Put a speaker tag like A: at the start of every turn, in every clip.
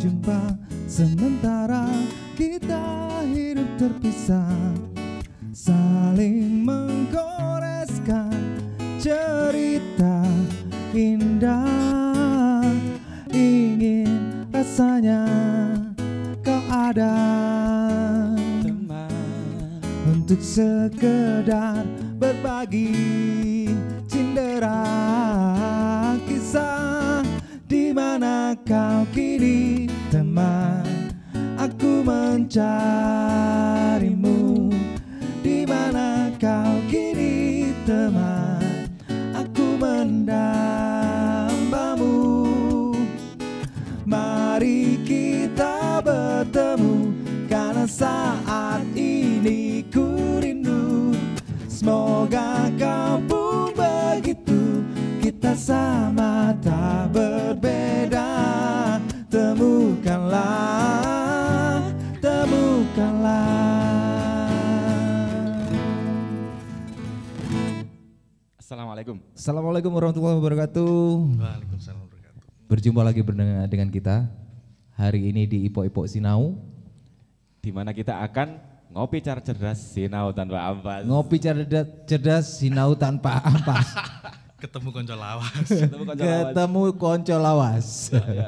A: berjumpa, sementara kita hidup terpisah, saling menggoreskan cerita indah. Ingin rasanya kau ada
B: teman
A: untuk sekedar berbagi cindera kisah. Di mana kau kini teman, aku mencarimu. Di mana kau kini teman, aku mendambamu. Mari kita bertemu, karena saat ini ku rindu. Semoga kau pun begitu, kita sama tak berbeda. Temukanlah, temukanlah.
B: Assalamualaikum.
A: Assalamualaikum warahmatullahi wabarakatuh.
C: Waalaikumsalam warahmatullahi wabarakatuh.
A: Berjumpa lagi dengan kita hari ini di Ipok-Ipok Sinau,
B: Di mana kita akan ngopi cara cerdas, sinau tanpa ampas.
A: ngopi cerdas sinau tanpa ampas.
C: Ketemu konco lawas.
A: Ketemu konco lawas.
B: Ya.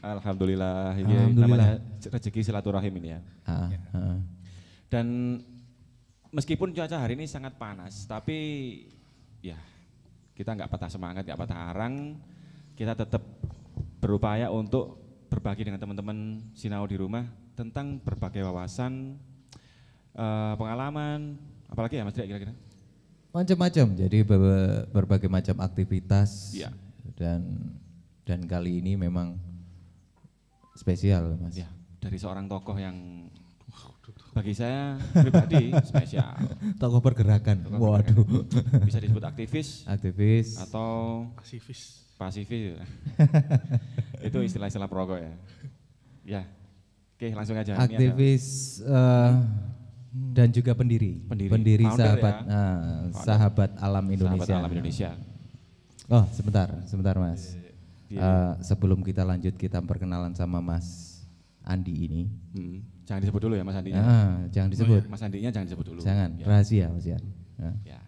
B: Alhamdulillah, ini
A: Alhamdulillah.
B: namanya rezeki silaturahim ini ya.
A: Ah.
B: Dan meskipun cuaca hari ini sangat panas, tapi ya kita nggak patah semangat, nggak patah arang. Kita tetap berupaya untuk berbagi dengan teman-teman sinau di rumah tentang berbagai wawasan, pengalaman, apalagi ya Mas Dek kira-kira?
A: Macam-macam, jadi berbagai macam aktivitas.
B: Iya.
A: Dan kali ini memang spesial, Mas.
B: Ya, dari seorang tokoh yang bagi saya pribadi spesial.
A: Tokoh pergerakan.
B: Tokoh
A: Waduh.
B: Bisa disebut aktivis
A: Aktivis.
B: atau
C: Pasifis.
B: pasifis. Itu istilah-istilah perokok ya. Ya, oke langsung aja. Ini ada
A: Aktivis dan juga pendiri.
B: Pendiri. Founder
A: sahabat
B: ya.
A: sahabat alam Indonesia.
B: Sahabat Alam Indonesia.
A: Oh, sebentar Mas.
B: Iya.
A: Sebelum kita lanjut, kita perkenalan sama Mas Andi ini.
B: Jangan disebut dulu ya Mas Andinya.
A: Jangan disebut.
B: Mas Andinya jangan disebut dulu.
A: Jangan,
B: Ya.
A: rahasia Mas ya.
B: Ya.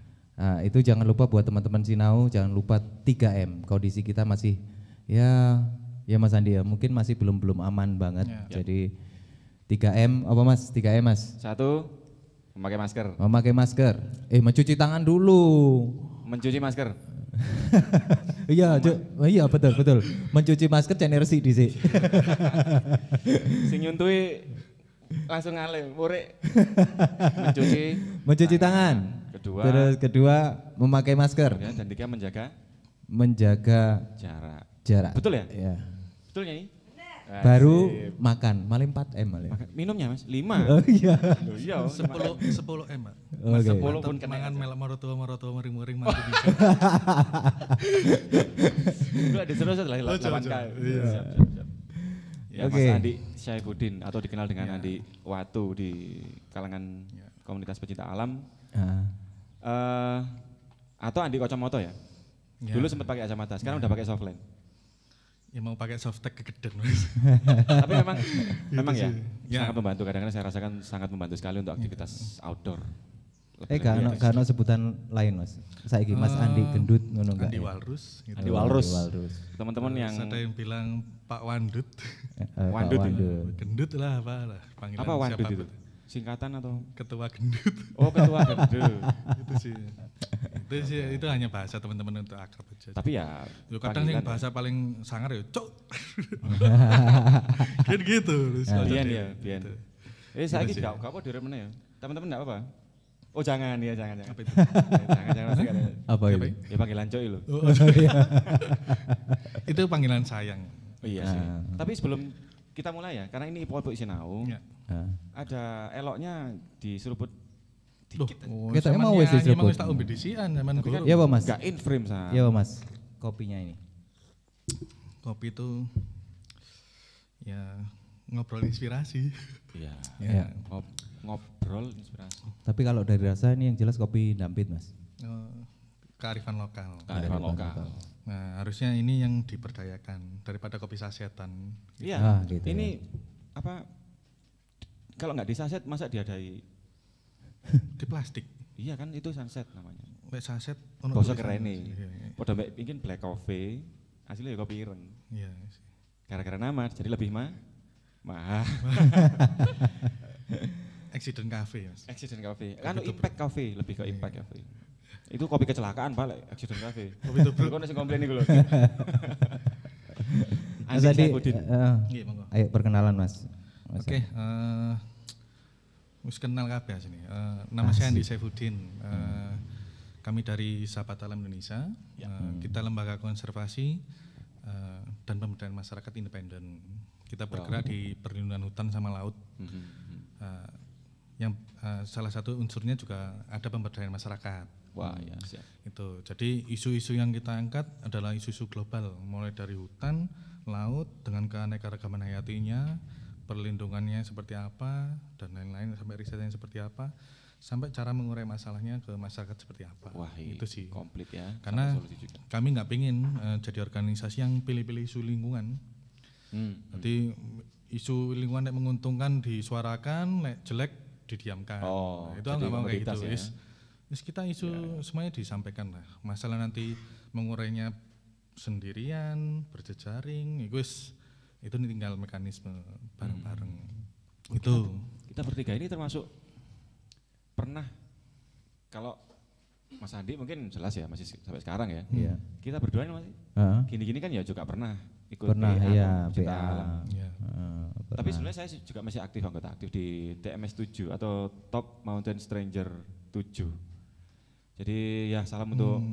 A: Itu jangan lupa buat teman-teman Sinau, jangan lupa 3M. Kondisi kita masih ya Mas Andi ya, mungkin masih belum aman banget.
C: Ya.
A: Jadi 3M apa Mas? 3M Mas.
B: Satu, memakai masker.
A: Memakai masker. Mencuci tangan dulu.
B: Mencuci masker.
A: Iya, iya betul. Mencuci masker jangan resik dhisik.
B: Sing nyuntui langsung ngalih, murek.
A: Mencuci tangan.
B: Kedua,
A: Terus kedua memakai masker.
B: ya, dan tiga
A: Menjaga
B: jarak. Betul ya?
A: Iya.
B: Betul Nyai?
A: Baru
B: Asik.
A: makan, malah 4M malah.
B: Minumnya Mas, 5.
A: Oh iya.
B: Loh, iya.
C: 10 M, Pak.
A: Oke.
B: 10 pun kena.
C: Mangan melak marotua mering-mering mati bisa.
B: Itu ada terus setelah 8K.
C: Iya.
B: Siap. Ya,
A: Oke.
B: Mas Andi Syaifuddin atau dikenal dengan Andi Watu di kalangan komunitas pecinta alam. Atau Andi Kocomoto ya.
C: Ya.
B: Dulu sempat pakai kacamata, sekarang udah pakai softline.
C: Ya mau pakai softtek kegeden, Mas.
B: Tapi memang ya,
C: Ya.
B: sangat membantu. Kadang-kadang saya rasakan sangat membantu sekali untuk aktivitas outdoor.
A: Gak ono sebutan lain Mas. Saiki Mas Andi gendut ngono enggak?
C: Andi Walrus. Gitu.
B: Andi Walrus.
A: Walrus.
B: Teman-teman yang
C: Terus ada yang bilang Pak Wandut.
A: Pak
B: Wandut itu.
A: Wandut.
C: Gendut lah apa lah. Panggilan
B: apa Wandut
C: siapapun.
B: itu? Singkatan atau?
C: Ketua gendut.
B: Oh, ketua gendut.
C: itu sih itu hanya bahasa teman-teman untuk akrab aja.
B: Tapi ya
C: Lu kadang yang
B: panggilan
C: bahasa paling sangar ya cok. Kan gitu.
B: Bian ya, Bian.
C: Gitu.
B: Saya
C: Gitu
B: ini
C: sih.
B: gak apa direm mana ya. Teman-teman enggak apa-apa. Oh jangan ya, jangan.
C: Apa itu?
B: Jangan masuk ada.
A: Apa
C: Apa
A: itu?
B: Ya panggilan coy lo.
C: Oh, itu panggilan sayang.
B: Oh, iya sih. Tapi sebelum kita mulai ya, karena ini Ipok Sinau,
C: Ya.
B: ada eloknya diseruput
C: Loh,
B: dikit.
A: Kita
C: zaman
A: emang wis
C: nyanyi,
A: disebut.
C: emang wis tak umbi disian zaman
B: Tapi kan
C: dulu.
A: Iya Pak Mas.
B: Gak in frame sa.
A: Iya Pak Mas. Kopinya ini.
C: Kopi itu ya ngobrol inspirasi.
B: Iya.
A: Iya.
B: Ngobrol inspirasi.
A: Tapi kalau dari rasa ini yang jelas kopi Dampit Mas.
C: kearifan lokal.
B: Kearifan lokal.
C: Nah, harusnya ini yang diberdayakan daripada kopi sasetan.
B: Iya,
A: gitu
B: ini apa, kalau nggak di saset masa diadai?
C: Di plastik.
B: Iya kan, itu sunset namanya.
C: Lek saset
B: Basa keren nih.
C: Iya.
B: Padha mbek bikin black coffee, hasilnya ya kopi ireng.
C: Iya.
B: Gara-gara nama jadi lebih mahal.
C: Accident Cafe, Mas.
B: Accident Cafe. Kan Impact Cafe, lebih ke Impact Cafe. Itu kopi kecelakaan Pak, lek Accident Cafe.
C: Kopi tubruk.
B: Kok sing komplain iku lho.
A: Mas Adi,
C: Nggih, monggo.
A: ayo perkenalan Mas.
C: Oke, wis kenal kabeh sini. Nama saya Andi Saifuddin. Kami dari Sahabat Alam Indonesia. Kita lembaga konservasi dan pemberdayaan masyarakat independen. Kita bergerak di perlindungan hutan sama laut. Yang salah satu unsurnya juga ada pemberdayaan masyarakat.
B: Wah, ya siap.
C: Itu. Jadi isu-isu yang kita angkat adalah isu-isu global, mulai dari hutan, laut dengan keanekaragaman hayatinya, perlindungannya seperti apa dan lain-lain, sampai risetnya seperti apa, sampai cara mengurai masalahnya ke masyarakat seperti apa.
B: Wah,
C: itu sih
B: komplit ya.
C: karena
B: juga.
C: kami nggak pingin jadi organisasi yang pilih-pilih isu lingkungan. Jadi isu lingkungan yang menguntungkan disuarakan, jelek didiamkan.
B: Oh,
C: Itu nggak mau kayak gitu.
B: ya.
C: Kita isu semuanya disampaikan lah. Masalah nanti mengurainya sendirian, berjejaring, itu tinggal mekanisme bareng-bareng. Itu.
B: Kita bertiga ini termasuk pernah, kalau Mas Andi mungkin jelas ya, masih sampai sekarang ya.
A: Iya.
B: Kita berdua ini masih gini-gini kan ya juga pernah ikut
A: Pernah,
B: PA,
A: iya,
B: Cinta
A: PA.
B: Alam.
C: Ya.
B: Tapi sebenarnya saya juga masih anggota aktif di TMS 7 atau Top Mountain Stranger 7. Jadi ya salam untuk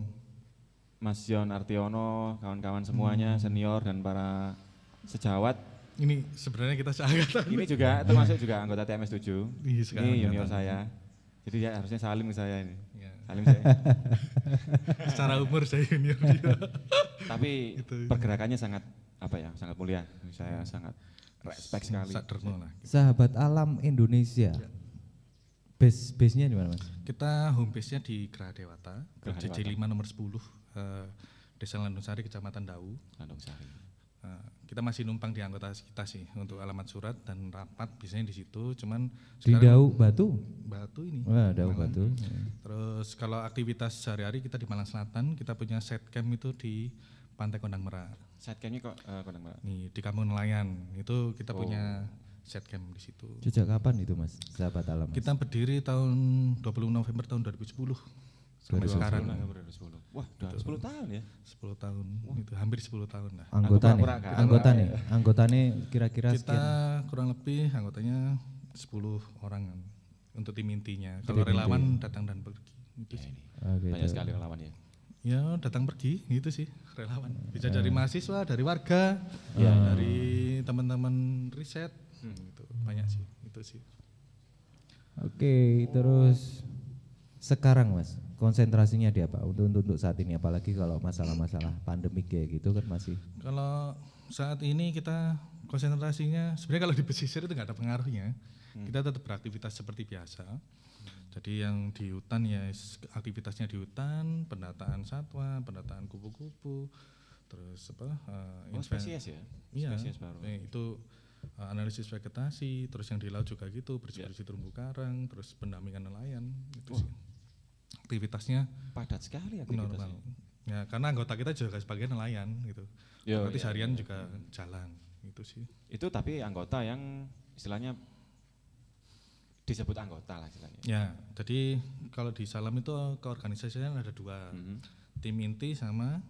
B: Mas Yon Artiono, kawan-kawan semuanya, senior dan para sejawat.
C: Ini sebenarnya kita seangkatan.
B: Ini juga termasuk juga anggota TMS 7.
C: Iya, sekarang
B: Ini junior
C: angkatan.
B: saya. Jadi ya harusnya salim ke saya ini.
C: Ya.
B: Salim saya.
C: Secara umur saya junior dia.
B: Tapi
C: Itu.
B: pergerakannya sangat apa ya, sangat mulia. Saya sangat respect sekali.
C: Saderno lah.
A: Sahabat Alam Indonesia. Base-nya di mana Mas?
C: Kita home base-nya di Geraha Dewata,
B: Geraha
C: JJ
B: Dewata.
C: 5 nomor 10, Desa Landungsari, Kecamatan Dau.
B: Landung Sari.
C: Kita masih numpang di anggota kita sih untuk alamat surat dan rapat biasanya di situ. Cuman
A: Di Dau Batu?
C: Batu ini.
A: Wah, Dau
C: Malang.
A: Batu.
C: Terus kalau aktivitas sehari-hari kita di Malang Selatan, kita punya set camp itu di Pantai Kondang Merak.
B: Saat kayaknya kok Kondang Merak.
C: Nih di Kampung Nelayan itu kita punya set camp di situ.
A: Sejak kapan itu Mas, Sahabat Alam Mas?
C: Kita berdiri tahun 20 November tahun 2010 sampai
A: 2010.
C: sekarang.
B: November 2010. Wah, udah 10 tahun ya.
C: 10 tahun, itu hampir 10 tahun lah.
A: Anggota
B: Aku
A: nih,
B: pura-pura kan.
A: anggotanya kira-kira
C: Kita
A: sekian.
C: kurang lebih anggotanya 10 orang untuk tim intinya. Kalau relawan datang dan pergi. Itu
B: Ya
C: sih.
B: ini.
A: Oh, gitu.
B: Banyak sekali relawan ya.
C: Ya datang pergi itu sih relawan. Bisa dari mahasiswa, dari warga,
B: Ya.
C: dari teman-teman riset. Gitu. Banyak sih itu sih.
A: Oke, terus sekarang Mas, konsentrasinya di apa untuk saat ini, apalagi kalau masalah-masalah pandemik kayak gitu kan masih.
C: Kalau saat ini kita konsentrasinya sebenarnya kalau di pesisir itu nggak ada pengaruhnya. Kita tetap beraktivitas seperti biasa. Jadi yang di hutan ya aktivitasnya di hutan, pendataan satwa, pendataan kupu-kupu, terus apa?
B: Spesies ya?
C: Iya,
B: Spesies baru.
C: itu analisis vegetasi, terus yang di laut juga gitu, bersih-bersih terumbu karang, terus pendampingan nelayan, itu sih. Aktivitasnya
B: Padat sekali
C: normal.
B: aktivitasnya.
C: Ya, karena anggota kita juga sebagian nelayan gitu.
B: Yo,
C: Berarti
B: iya,
C: seharian
B: iya.
C: juga jalan, itu sih.
B: Itu tapi anggota yang istilahnya disebut anggota lah istilahnya.
C: Ya, jadi kalau di Salam itu keorganisasian ada dua, tim inti sama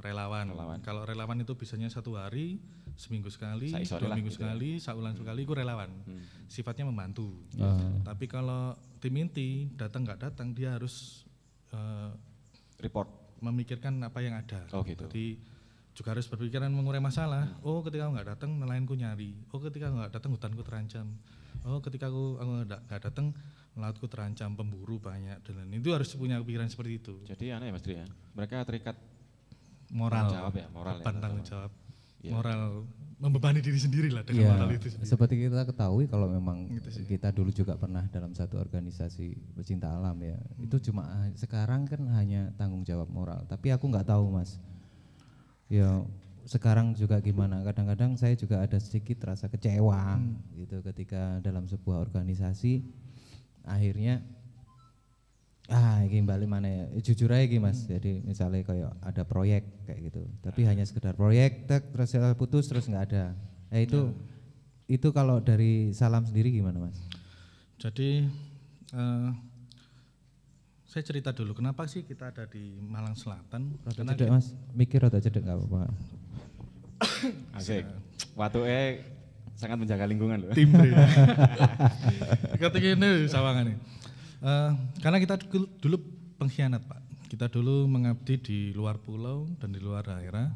C: relawan.
B: Relawan.
C: Kalau relawan itu biasanya 1 hari, seminggu sekali,
B: Saisore
C: 2
B: lah
C: minggu
B: gitu ya.
C: sekali, saulan sekali, itu relawan. Sifatnya membantu.
A: Oh.
C: Tapi kalau tim inti datang nggak datang, dia harus
B: Report.
C: memikirkan apa yang ada.
B: Oh, gitu.
C: Jadi juga harus berpikiran mengurai masalah. Oh, ketika aku nggak datang, nelayanku nyari. Oh, ketika aku nggak datang, hutanku terancam. Oh, ketika aku nggak datang, lautku terancam, pemburu banyak dan lain. Itu harus punya pikiran seperti itu.
B: Jadi aneh ya Mas Tri ya. Mereka terikat
C: Moral,
B: tanggung jawab ya, moral ya,
C: beban tanggung
B: sama-sama.
C: jawab,
B: Iya.
C: moral membebani diri sendiri lah dengan
A: Ya,
C: moral itu sendiri.
A: seperti kita ketahui kalau memang
C: Gitu sih.
A: kita dulu juga pernah dalam satu organisasi pecinta alam ya, itu cuma sekarang kan hanya tanggung jawab moral. Tapi aku nggak tahu Mas, ya sekarang juga gimana. Kadang-kadang saya juga ada sedikit rasa kecewa gitu ketika dalam sebuah organisasi akhirnya ini balik mana ya, jujur aja gitu Mas. Jadi misalnya kayak ada proyek kayak gitu, tapi hanya sekedar proyek terus putus terus nggak ada. Itu kalau dari Salam sendiri gimana Mas?
C: Jadi saya cerita dulu kenapa sih kita ada di Malang Selatan.
A: Rada cedek Mas, mikir rada cedek nggak apa-apa.
B: Asik. Watuke sangat menjaga lingkungan loh.
C: Timbre. Ketika ini sawangan nih. Karena kita dulu pengkhianat Pak. Kita dulu mengabdi di luar pulau dan di luar daerah.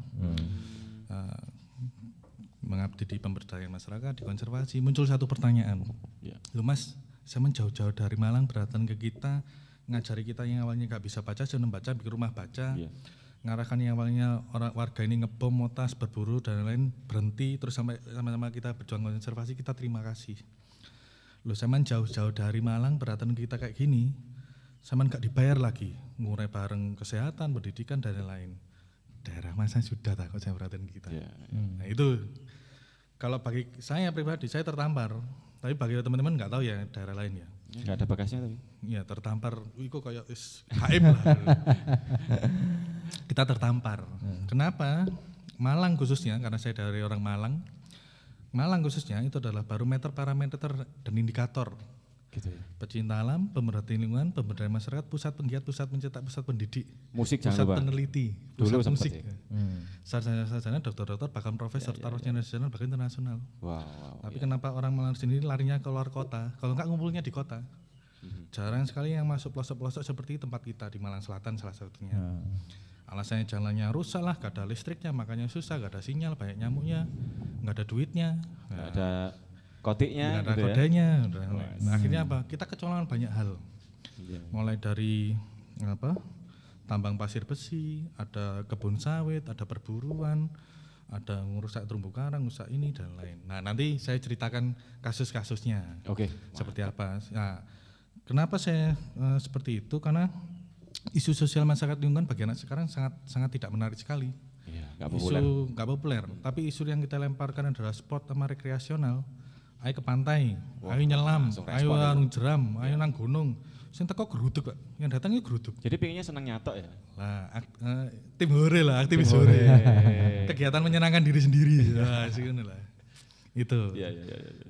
C: Mengabdi di pemberdayaan masyarakat, di konservasi. Muncul satu pertanyaan.
B: Ya.
C: Lu Mas, saya jauh-jauh dari Malang datang ke kita, ngajari kita yang awalnya nggak bisa baca, sudah membaca, bikin rumah baca.
B: Ya.
C: Ngarahkan yang awalnya orang warga ini ngebom, motas, berburu dan lain-lain berhenti, terus sampai sama-sama kita berjuang konservasi, kita terima kasih. Loh Saman jauh-jauh dari Malang berdatang kita kayak gini, Saman gak dibayar lagi, ngurai bareng kesehatan, pendidikan dan lain-lain. Daerah masa sudah tak kok saya perhatian kita.
B: Ya.
C: Nah itu, kalau bagi saya pribadi, saya tertampar. Tapi bagi teman-teman nggak tahu ya daerah lain ya.
B: Enggak ada bekasnya tapi.
C: Ya tertampar, itu kayak HM lah. Kita tertampar. Kenapa? Malang khususnya, karena saya dari orang Malang. Malang khususnya itu adalah barometer, parameter dan indikator.
B: Gitu ya.
C: Pecinta alam, pemberhentian lingkungan, pemberdayaan masyarakat, pusat penggiat, pusat pencetak, pusat pendidik,
B: Musik
C: pusat
B: jangan lupa.
C: peneliti,
B: Dulu
C: pusat
B: sempat
C: musik.
B: ya.
C: Sarjana-sarjana, dokter-dokter, bahkan profesor, taruhnya nasional, bahkan internasional.
B: Wow.
C: Tapi kenapa orang Malang sendiri larinya keluar kota? Kalau enggak ngumpulnya di kota. Jarang sekali yang masuk pelosok-pelosok seperti tempat kita di Malang Selatan salah satunya. Alasannya jalannya rusak lah, gak ada listriknya, makanya susah, gak ada sinyal, banyak nyamuknya, gak ada duitnya,
B: Enggak ada kotiknya
C: gak ada
B: gitu ya.
C: kodenya. Nah, akhirnya apa? Kita kecolongan banyak hal.
B: Iya.
C: Mulai dari tambang pasir besi, ada kebun sawit, ada perburuan, ada ngerusak terumbu karang, rusak ini dan lain. Nah nanti saya ceritakan kasus-kasusnya
B: Oke.
C: seperti apa. Nah, kenapa saya seperti itu? Karena isu sosial masyarakat lingkungan bagi anak sekarang sangat tidak menarik sekali.
B: Iya, enggak populer.
C: Isu nggak populer, tapi isu yang kita lemparkan adalah sport sama rekreasional. Ayo ke pantai, ayo nyelam,
B: langsung
C: ayo
B: respon
C: arung jeram, ayo nang gunung. Sing teko geruduk Pak, yang datang itu geruduk.
B: Jadi pengennya senang nyatok ya.
C: Lah, tim hore lah, aktivis hore. Kegiatan menyenangkan diri sendiri. Nah, segitu lah. Itu.
B: Iya.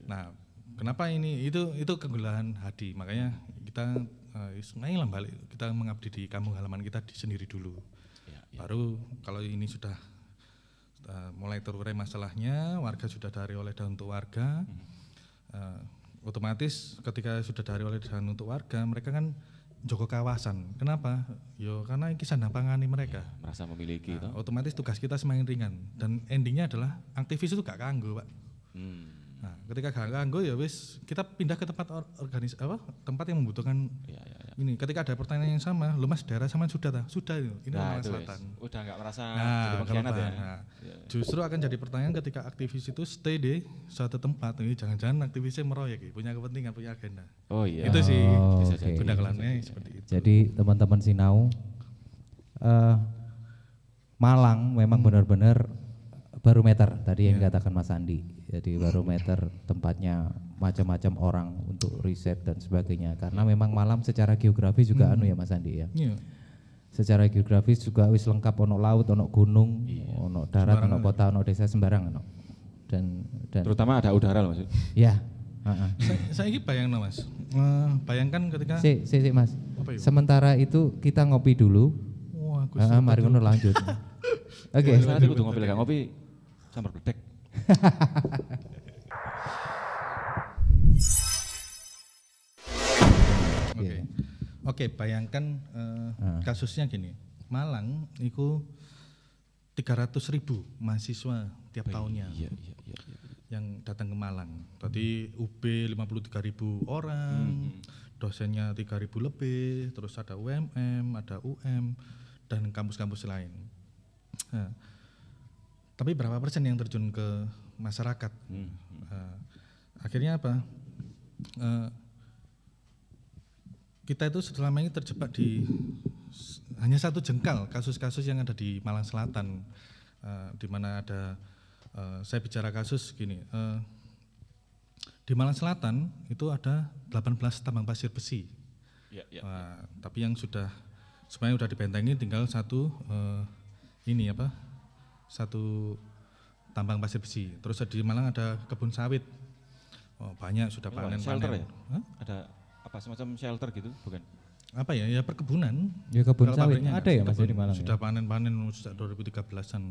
C: Nah, kenapa ini? Itu kegelahan hati. Makanya kita lah balik. Kita mengabdi di kampung halaman kita sendiri dulu.
B: Iya.
C: Baru kalau ini sudah mulai terurai masalahnya, warga sudah dari oleh dan untuk warga. Otomatis ketika sudah dari oleh dan untuk warga, mereka kan jogo kawasan. Kenapa? Yo karena ini sandang pangani mereka.
B: Merasa memiliki
C: Nah, otomatis tugas kita semakin ringan dan endingnya adalah aktivis itu gak kanggo Pak. Nah, ketika gak kanggo ya wis kita pindah ke tempat tempat yang membutuhkan
B: Iya.
C: ini. Ketika ada pertanyaan yang sama, lu Mas daerah sama sudah itu. Ini
B: Nah,
C: Malang
B: itu
C: Selatan.
B: udah enggak merasa
C: Nah,
B: jadi pengkhianat ya.
C: nah, justru akan jadi pertanyaan ketika aktivis itu stay di suatu tempat. Ini jangan-jangan aktivisnya meroyek, punya kepentingan, punya agenda.
B: Oh iya.
C: Itu sih
A: Bisa
B: jadi.
C: pendakalannya seperti itu.
A: Jadi teman-teman Sinau, Malang memang benar-benar barometer tadi yang dikatakan Mas Andi. Jadi barometer tempatnya macam-macam orang untuk riset dan sebagainya. Karena memang Malang secara geografis juga ya Mas Andi ya.
C: Iya.
A: Secara geografis juga wis lengkap, ono laut, ono gunung, ono darat, ono kota, ono desa, sembarang ono. Dan
B: Terutama ada udara loh maksud.
A: ya.
C: Saya ini bayang Mas. Bayangkan ketika
A: Si Mas.
C: Apa itu?
A: Sementara itu kita ngopi dulu.
C: wah,
A: Mari ngono lanjut. Oke.
B: Nanti kudu ngopi lagi, ngopi sambar bedek.
C: Oke, bayangkan kasusnya gini. Malang itu 300.000 mahasiswa tiap tahunnya
B: Iya.
C: yang datang ke Malang. Tadi UB 53.000 orang, dosennya 3.000 lebih, terus ada UMM, ada UM, dan kampus-kampus lain. Nah, tapi berapa persen yang terjun ke masyarakat. Akhirnya apa? Kita itu selama ini terjebak di hanya satu jengkal kasus-kasus yang ada di Malang Selatan, di mana ada saya bicara kasus gini, di Malang Selatan itu ada 18 tambang pasir besi, tapi yang semuanya sudah dibentengi, tinggal satu satu tambang pasir besi. Terus di Malang ada kebun sawit, banyak sudah panen.
B: Shelter ya? Ada apa semacam shelter gitu, bukan?
C: Apa ya? Ya perkebunan.
A: Ya kebun sawit ada ya Mas di Malang.
C: Sudah panen sejak 2013-an.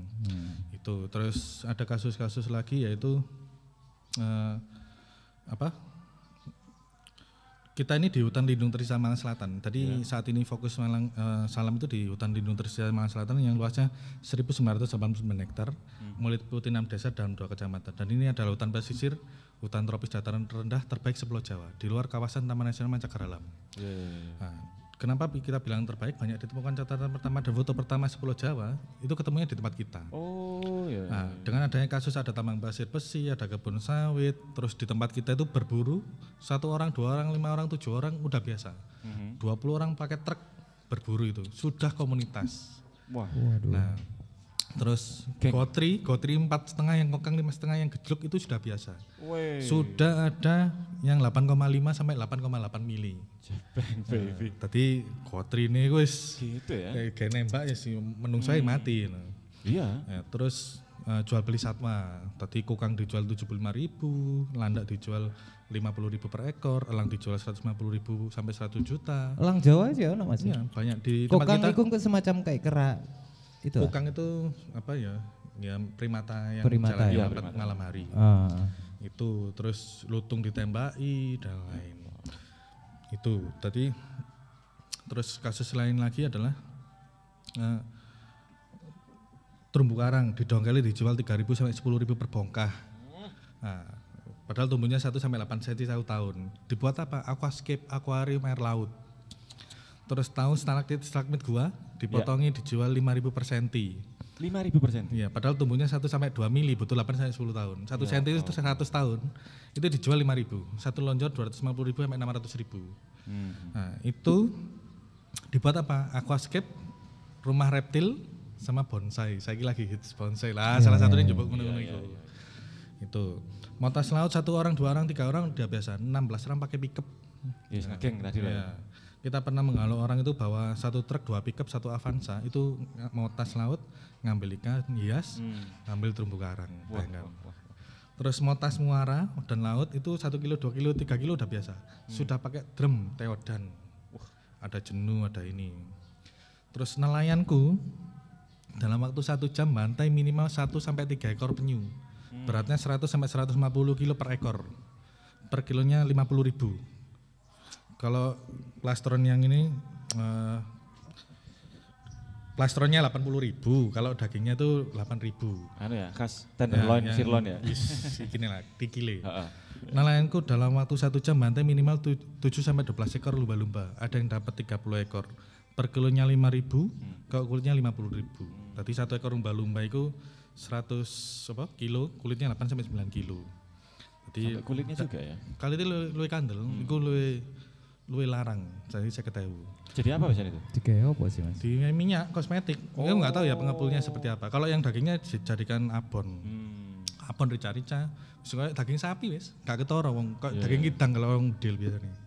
C: Itu. Terus ada kasus-kasus lagi yaitu kita ini di hutan lindung tersisa Malang Selatan. Tadi saat ini fokus Salam itu di hutan lindung tersisa Malang Selatan yang luasnya 1.989 hektar, meliputi 6 desa dan 2 kecamatan. Dan ini adalah hutan pesisir, hutan tropis dataran rendah terbaik sepulau Jawa, di luar kawasan Taman Nasional Mancakara Alam. Nah, kenapa kita bilang terbaik? Banyak ditemukan catatan pertama dan foto pertama sepulau Jawa itu ketemunya di tempat kita. Nah, dengan adanya kasus ada tambang pasir besi, ada kebun sawit, terus di tempat kita itu berburu 1 orang, 2 orang, 5 orang, 7 orang udah biasa. 20 orang pakai truk berburu itu sudah komunitas. Nah, terus gotri 4,5 yang kokang 5,5 yang gejluk itu sudah biasa. Sudah ada yang 8,5 sampai 8,8 mili. Tadi gotri ini wis
B: gitu ya.
C: Kayak nembak ya si menungso mati.
B: Iya.
C: Ya, terus jual beli satwa. Tadi kokang dijual 75.000, landak dijual 50.000 per ekor, elang dijual 150.000 sampai 100 juta.
A: Elang Jawa aja ono Mas.
C: Iya, banyak di
A: kokang
C: tempat kita.
A: Kokang itu semacam kayak kera. Itu
C: kokang itu apa ya? Ya primata yang jalan malam hari. Itu terus lutung ditembaki dan lain. Itu tadi. Terus kasus lain lagi adalah terumbu karang didongkeli dijual 3.000 sampai 10.000 per bongkah. Nah, padahal tumbuhnya 1 sampai 8 cm 1 tahun. Dibuat apa? Aquascape, akuarium air laut. Terus tahun stalagmit gua dipotongi dijual 5.000 per senti.
B: 5.000 per senti?
C: Iya, padahal tumbuhnya 1 sampai 2 mili, butuh 8 sampai 10 tahun. 1 senti itu 100 tahun, itu dijual 5.000. Satu lonjor 250.000 sampai 600.000. Nah, itu dibuat apa? Aquascape, rumah reptil, sama bonsai. Saya lagi hits bonsai lah, salah satunya jebuk menunggu itu. Itu. Montas laut 1 orang, 2 orang, 3 orang udah biasa. 16 orang pakai pickup.
B: Yes, geng tadi lah.
C: Kita pernah menghalau orang itu bawa 1 truk, 2 pickup, 1 Avanza, itu mau tas laut, ngambil ikan hias, ngambil terumbu karang. Terus mau tas muara dan laut itu 1 kilo, 2 kilo, 3 kilo udah biasa. Sudah pakai drum, teodan. Ada jenuh, ada ini. Terus nelayanku dalam waktu 1 jam bantai minimal 1 sampai 3 ekor penyu. Beratnya 100 sampai 150 kilo per ekor. Per kilonya 50.000. Kalau plastron yang ini plastronnya 80.000, kalau dagingnya itu 8.000.
B: Anu ya, khas tenderloin, sirloin ya.
C: Gini lah, tikile. Nelayanku dalam waktu 1 jam bantai minimal 7 sampai 12 ekor lumba-lumba. Ada yang dapat 30 ekor. Per kilonya 5.000, kalau kulitnya 50.000. Tadi 1 ekor lumba-lumba itu 100 kilo, kulitnya 8 sampai 9 kilo. Jadi
B: sampai kulitnya juga ya.
C: Kali itu luwih kandel, iku luwih larang, jadi 50.000.
B: Jadi apa biasanya itu?
A: Digawe apa sih Mas?
C: Di minyak kosmetik. Aku enggak tahu ya pengepulnya seperti apa. Kalau yang dagingnya dijadikan abon. Abon rica-rica. Soalnya daging sapi wis, gak ketara wong kok daging kidang kalau wong deal biasanya.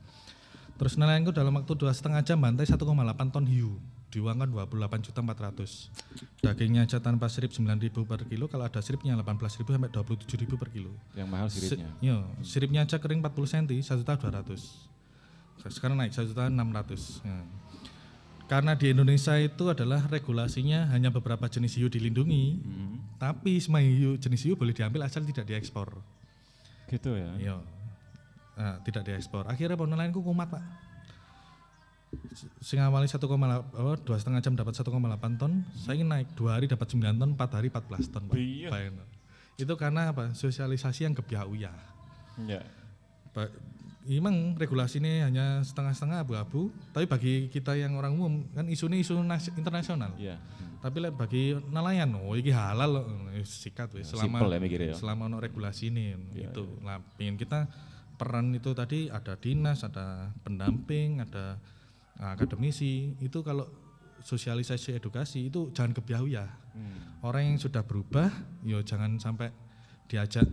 C: Terus nelayanku dalam waktu 2,5 jam bantai 1,8 ton hiu. Diuangkan 28.400.000. Dagingnya aja tanpa sirip 9.000 per kilo, kalau ada siripnya 18.000 sampai 27.000 per kilo.
B: Yang mahal siripnya.
C: Siripnya aja kering 40 cm 1.200.000. Sekarang naik 1.600.000. Karena di Indonesia itu adalah regulasinya hanya beberapa jenis hiu dilindungi, tapi semua jenis hiu boleh diambil asal tidak diekspor.
B: Gitu ya?
C: Iya. Nah, tidak diekspor. Akhirnya nelayanku kumat Pak. Sing awalnya 2,5 jam dapat 1,8 ton, saya ingin naik 2 hari dapat 9 ton, 4 hari 14 ton. Pak. Itu karena apa? Sosialisasi yang kebiak uyah.
B: Iya.
C: Memang regulasi ini hanya setengah-setengah abu-abu, tapi bagi kita yang orang umum kan isu ini isu internasional.
B: Iya.
C: Tapi bagi nelayan, oh ini halal loh, sikat wis selama
B: Simple ya mikirnya ya.
C: selama ono regulasi ini
B: Iya,
C: itu. Nah, pengen kita peran itu tadi ada dinas, ada pendamping, ada akademisi. Itu kalau sosialisasi edukasi itu jangan kebiau ya. Orang yang sudah berubah, yo jangan sampai diajak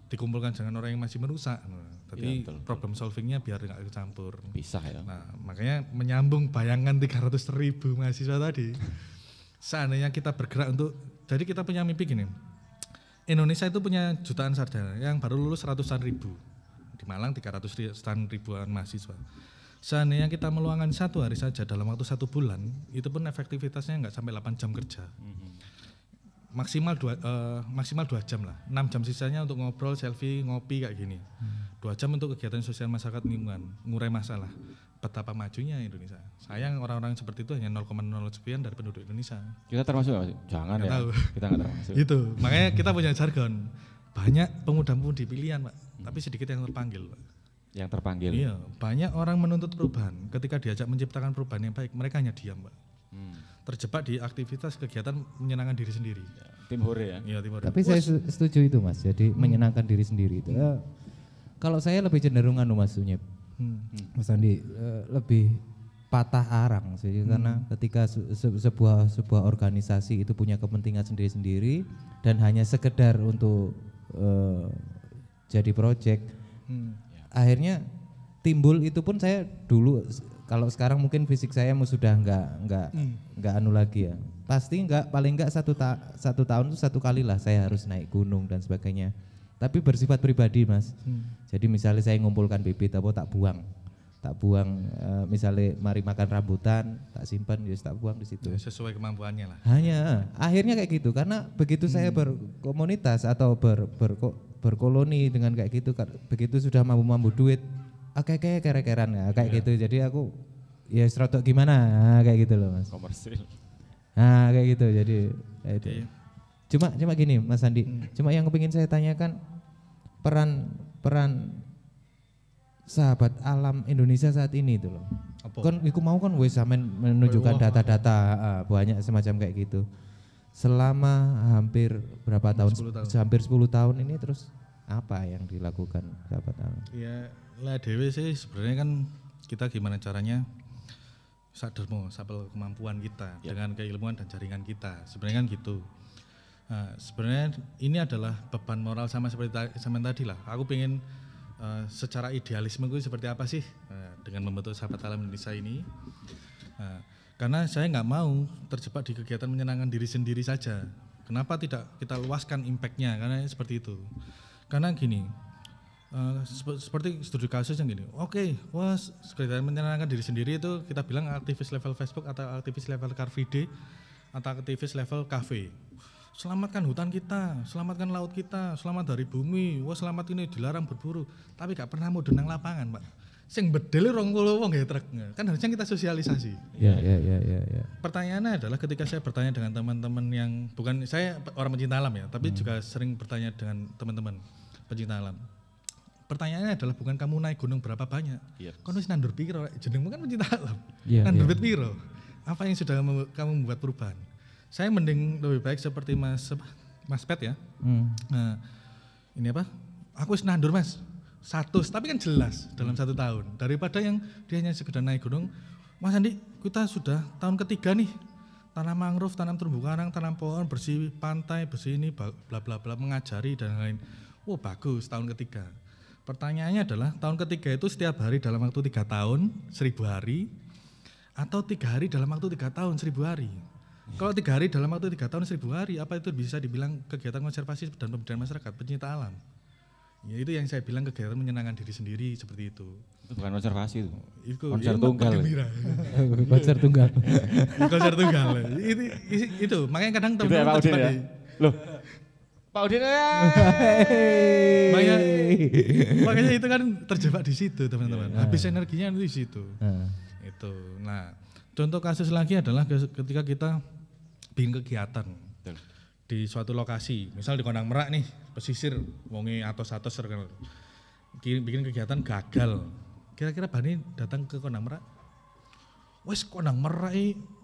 C: dikumpulkan dengan orang yang masih merusak. Tapi
B: Iya, betul.
C: problem solvingnya biar nggak kecampur.
B: Bisa ya.
C: Nah, makanya menyambung bayangan 300.000 mahasiswa tadi. Seandainya kita bergerak untuk, jadi kita punya mimpi gini. Indonesia itu punya jutaan sarjana yang baru lulus ratusan ribu. Di Malang 300 ribuan mahasiswa. Seandainya kita meluangkan 1 hari saja dalam waktu 1 bulan, itu pun efektivitasnya nggak sampai 8 jam kerja. Maksimal 2 jam lah, 6 jam sisanya untuk ngobrol, selfie, ngopi kayak gini. 2 jam untuk kegiatan sosial masyarakat lingkungan, ngurai masalah. Betapa majunya Indonesia. Sayang orang-orang seperti itu hanya 0,0 sekian dari penduduk Indonesia.
B: Kita termasuk nggak Mas? Jangan
C: Nggak
B: ya.
C: tahu.
B: Kita nggak termasuk.
C: Itu, makanya kita punya jargon. Banyak pemuda-pemudi pilihan, Pak, tapi sedikit yang terpanggil, Pak.
B: Yang terpanggil.
C: Iya, banyak orang menuntut perubahan. Ketika diajak menciptakan perubahan yang baik, mereka hanya diam, Pak. Terjebak di aktivitas kegiatan menyenangkan diri sendiri.
B: Tim hore ya.
C: Iya, Timur.
A: Tapi saya setuju itu Mas, jadi menyenangkan diri sendiri itu. Kalau saya lebih cenderung Mas Unyep, Mas Andi, lebih patah arang sih, karena ketika sebuah organisasi itu punya kepentingan sendiri-sendiri dan hanya sekedar untuk jadi proyek, akhirnya timbul itu pun saya dulu. Kalau sekarang mungkin fisik saya sudah nggak anu lagi ya. Pasti paling nggak satu tahun itu 1 kali lah saya harus naik gunung dan sebagainya. Tapi bersifat pribadi Mas. Jadi misalnya saya ngumpulkan bibit tak buang, misalnya mari makan rambutan, tak simpan, tak buang di situ.
C: Sesuai kemampuannya lah.
A: Hanya akhirnya kayak gitu, karena begitu saya berkomunitas atau berkoloni dengan kayak gitu, begitu sudah mampu duit, kayak kere-keran ya, kayak gitu. Jadi aku ya serotok gimana, kayak gitu loh Mas.
B: Komersil.
A: Nah kayak gitu, jadi ya itu. Cuma gini Mas Andi, cuma yang kepingin saya tanyakan peran sahabat alam Indonesia saat ini itu loh.
C: Apa?
A: Kan iku mau kan wis sampean menunjukkan data-data banyak semacam kayak gitu. Selama hampir berapa tahun?
C: 10 tahun.
A: Hampir 10 tahun ini terus apa yang dilakukan sahabat alam?
C: Ya lah dewe sih sebenarnya kan kita gimana caranya sadarmo sapel kemampuan kita dengan keilmuan dan jaringan kita. Sebenarnya kan gitu. Nah, sebenarnya ini adalah beban moral sama seperti tadi lah. Aku pengen secara idealisme gue seperti apa sih dengan membentuk sahabat alam Indonesia ini. Karena saya nggak mau terjebak di kegiatan menyenangkan diri sendiri saja. Kenapa tidak kita luaskan impactnya? Karena seperti itu. Karena gini, seperti studi kasus yang gini. Oke, wah kegiatan menyenangkan diri sendiri itu kita bilang aktivis level Facebook atau aktivis level Car Free Day atau aktivis level cafe. Selamatkan hutan kita, selamatkan laut kita, selamat dari bumi, wah selamat ini dilarang berburu. Tapi gak pernah mau denang lapangan, Pak. Sing bedel 20 wong ya truk. Kan harusnya kita sosialisasi.
A: Ya.
C: Pertanyaannya adalah ketika saya bertanya dengan teman-teman yang bukan saya orang pencinta alam ya, tapi juga sering bertanya dengan teman-teman pencinta alam. Pertanyaannya adalah bukan kamu naik gunung berapa banyak.
B: Iya.
C: Kono wis nandur piro, jenengmu kan pencinta alam.
A: Iya,
C: Nandur
A: iya.
C: piro? Apa yang sudah kamu membuat perubahan? Saya mending lebih baik seperti Mas Pet ya. Nah, ini apa? Aku wis nandur Mas. 100, tapi kan jelas dalam 1 tahun. Daripada yang dia hanya sekedar naik gunung. Mas Andi, kita sudah tahun ketiga nih. Tanam mangrove, tanam terumbu karang, tanam pohon, bersih pantai, bersih ini, bla bla bla, mengajari dan lain. Wah bagus tahun ketiga. Pertanyaannya adalah tahun ketiga itu setiap hari dalam waktu 3 tahun 1000 hari atau 3 hari dalam waktu 3 tahun 1000 hari. Kalau 3 hari dalam waktu 3 tahun 1000 hari, apa itu bisa dibilang kegiatan konservasi dan pemberdayaan masyarakat, pencinta alam? Ya itu yang saya bilang kegiatan menyenangkan diri sendiri seperti itu.
B: Itu bukan konservasi itu.
C: ya,
B: Konser tunggal.
A: Konser tunggal.
C: Konser tunggal. Itu makanya kadang
B: Itu ya
C: teman-teman
B: Pak Udin
C: terjebak
B: ya?
C: di-
B: Loh, Pak Udin ya?
C: Makanya itu kan terjebak di situ teman-teman. Habis energinya di situ.
A: Nah.
C: Itu. Nah, contoh kasus lagi adalah ketika kita bikin kegiatan
B: Betul.
C: di suatu lokasi, misal di Kondang Merak nih, pesisir, wonge atos-atos terkenal. bikin kegiatan gagal. Kira-kira Bani datang ke Kondang Merak. Wes Kondang Merak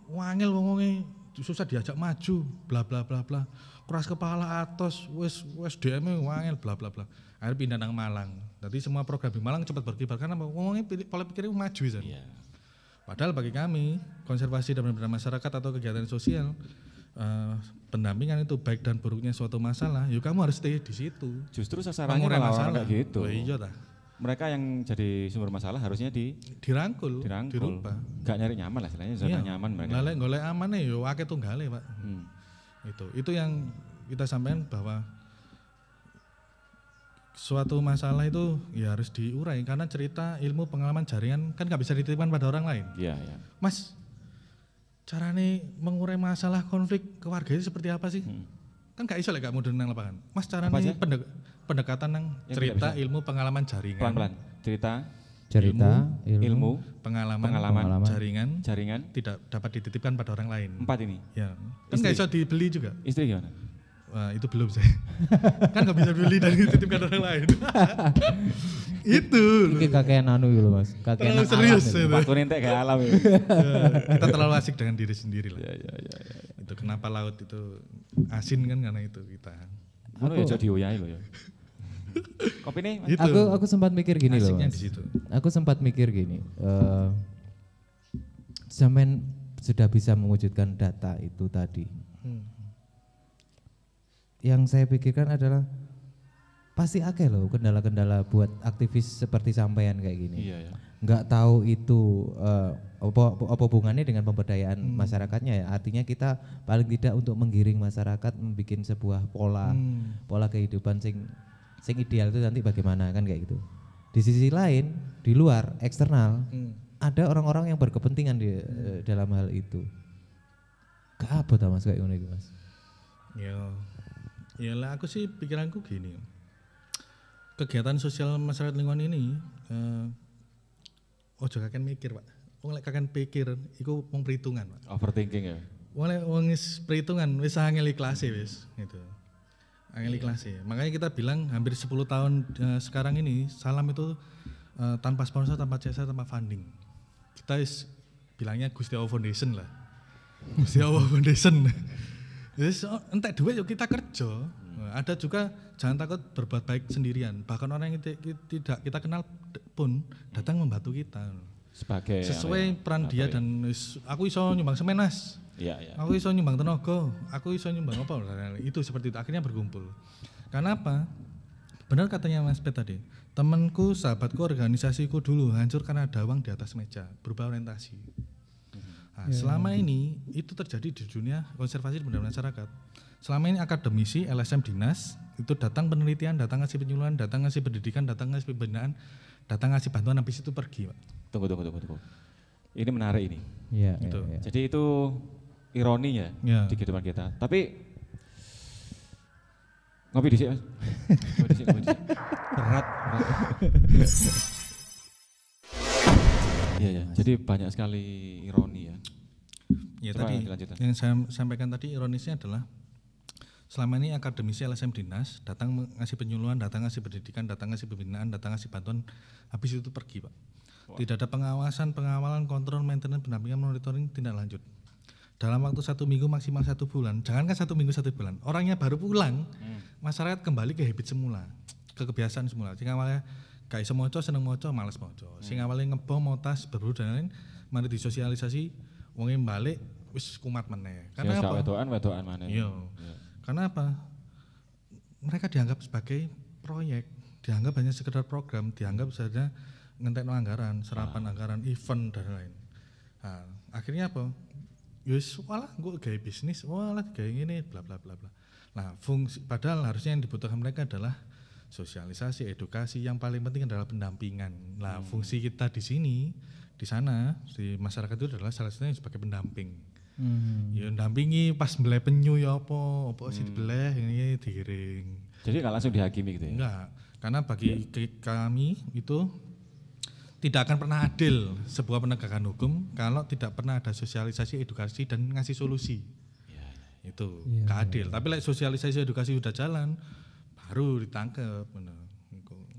C: wangel wong-wonge susah diajak maju, bla bla bla bla. Keras kepala atos, wes DM-e wangel bla bla bla. Akhirnya pindah nang Malang. Jadi semua program di Malang cepat berkibar karena ngomongnya pola pikirnya maju kan.
B: Iya.
C: Padahal bagi kami konservasi dan pemberdayaan masyarakat atau kegiatan sosial pendampingan itu baik dan buruknya suatu masalah, yuk kamu harus stay di situ.
B: Justru sasarannya
C: Mengurai
B: malah
C: masalah
B: orang kayak gitu.
C: Oh, iya tah.
B: Mereka yang jadi sumber masalah harusnya
C: Dirangkul,
B: dirangkul.
C: dirubah.
B: Gak nyari nyaman lah istilahnya, zona nyaman mereka.
C: Golek aman yo akeh tunggale, Pak. Itu yang kita sampaikan bahwa suatu masalah itu ya harus diurai karena cerita ilmu pengalaman jaringan kan nggak bisa dititipkan pada orang lain.
B: Iya, iya.
C: Mas, carane mengurai masalah konflik keluarga itu seperti apa sih? Kan gak iso lek gak mudun nang lapangan. Mas, carane pendekatan nang
B: Yang
C: cerita ilmu pengalaman jaringan.
B: Pelan-pelan. Cerita ilmu
C: pengalaman jaringan
B: jaringan
C: tidak dapat dititipkan pada orang lain.
B: 4 ini.
C: Ya. Kan gak iso dibeli juga.
B: Istri gimana?
C: Wah, itu belum saya. Kan gak bisa beli dan dititipkan orang lain. Itu.
A: Iki kakean anu gitu Mas. Kakean
C: Terlalu serius.
B: Pak Kunin teh kayak alam ya.
C: Kita terlalu asik dengan diri sendiri lah.
B: Ya.
C: Itu kenapa laut itu asin kan karena itu kita.
B: Anu ya jadi dioyahi loh ya. Kopi nih. Mas.
C: Itu.
A: Aku sempat mikir gini loh
C: Asiknya
A: Mas.
C: di situ.
A: Aku sempat mikir gini. Sampean sudah bisa mewujudkan data itu tadi. Yang saya pikirkan adalah pasti akeh loh kendala-kendala buat aktivis seperti sampean kayak gini.
B: Iya, ya.
A: Nggak tahu itu apa hubungannya dengan pemberdayaan masyarakatnya ya. Artinya kita paling tidak untuk menggiring masyarakat membuat sebuah pola kehidupan sing ideal itu nanti bagaimana kan kayak gitu. Di sisi lain di luar eksternal ada orang-orang yang berkepentingan di dalam hal itu. Gak apa Mas kayak gini Mas.
C: Ya lah aku sih pikiranku gini. Kegiatan sosial masyarakat lingkungan ini ojo kakek mikir, Pak. Wong lek kakek pikir iku wong perhitungan, Pak.
B: Overthinking ya.
C: Wong wis perhitungan wis angel ikhlase wis gitu. Angel ikhlase. Makanya kita bilang hampir 10 tahun sekarang ini Salam itu tanpa sponsor, tanpa CSR, tanpa funding. Kita bilangnya Gusti Allah Foundation lah. Gusti Allah Foundation. Yes, entek duit yuk kita kerja. Ada juga jangan takut berbuat baik sendirian. Bahkan orang yang tidak kita kenal pun datang membantu kita.
B: Sebagai
C: sesuai peran dia dan aku iso nyumbang semen Mas.
B: Iya.
C: Aku iso nyumbang tenaga, aku iso nyumbang apa? Itu seperti itu akhirnya berkumpul. Karena apa? Benar katanya Mas Pet tadi. Temanku, sahabatku, organisasiku dulu hancur karena ada uang di atas meja, berubah orientasi. Nah, selama ini itu terjadi di dunia konservasi dan pemberdayaan masyarakat. Selama ini akademisi, LSM dinas itu datang penelitian, datang ngasih penyuluhan, datang ngasih pendidikan, datang ngasih pembinaan, datang ngasih bantuan, habis itu pergi, Pak.
B: Tunggu. Ini menarik ini.
A: Iya.
B: Jadi itu ironi ya di kehidupan kita. Tapi ngopi di sini Mas. Ngopi di sini. Berat. Iya. Jadi banyak sekali ironi ya.
C: Ya
B: Coba
C: tadi
B: dilanjutkan.
C: yang saya sampaikan tadi ironisnya adalah selama ini akademisi LSM dinas datang ngasih penyuluhan, datang ngasih pendidikan, datang ngasih pembinaan, datang ngasih bantuan, habis itu pergi, Pak. Tidak ada pengawalan, kontrol, maintenance, pendampingan, monitoring, tindak lanjut. Dalam waktu 1 minggu maksimal 1 bulan, jangankan 1 minggu 1 bulan, orangnya baru pulang, masyarakat kembali ke habit semula, ke kebiasaan semula. Sing awalnya gak iso maca, seneng maca, males maca. Sing awalnya ngebom, motas, berburu dan lain, mari disosialisasi, wonge balik wis kumat meneh. Karena apa?
B: Wedoan maneh.
C: Iya. Karena apa? Mereka dianggap sebagai proyek, dianggap hanya sekedar program, dianggap saja ngentekno anggaran, serapan anggaran, event dan lain. Nah, akhirnya apa? Yus, walah gue gaya bisnis, walah gaya gini, bla bla bla bla. Nah, padahal harusnya yang dibutuhkan mereka adalah sosialisasi, edukasi, yang paling penting adalah pendampingan. Nah, fungsi kita di sini, di sana, di masyarakat itu adalah salah satunya sebagai pendamping. Ya dampingi pas beleh penyu ya apa sih dibeleh ini digiring.
B: Jadi nggak langsung dihakimi gitu ya?
C: Enggak, karena bagi kami itu tidak akan pernah adil sebuah penegakan hukum kalau tidak pernah ada sosialisasi, edukasi dan ngasih solusi. Itu nggak adil. Tapi like sosialisasi edukasi sudah jalan, baru ditangkap.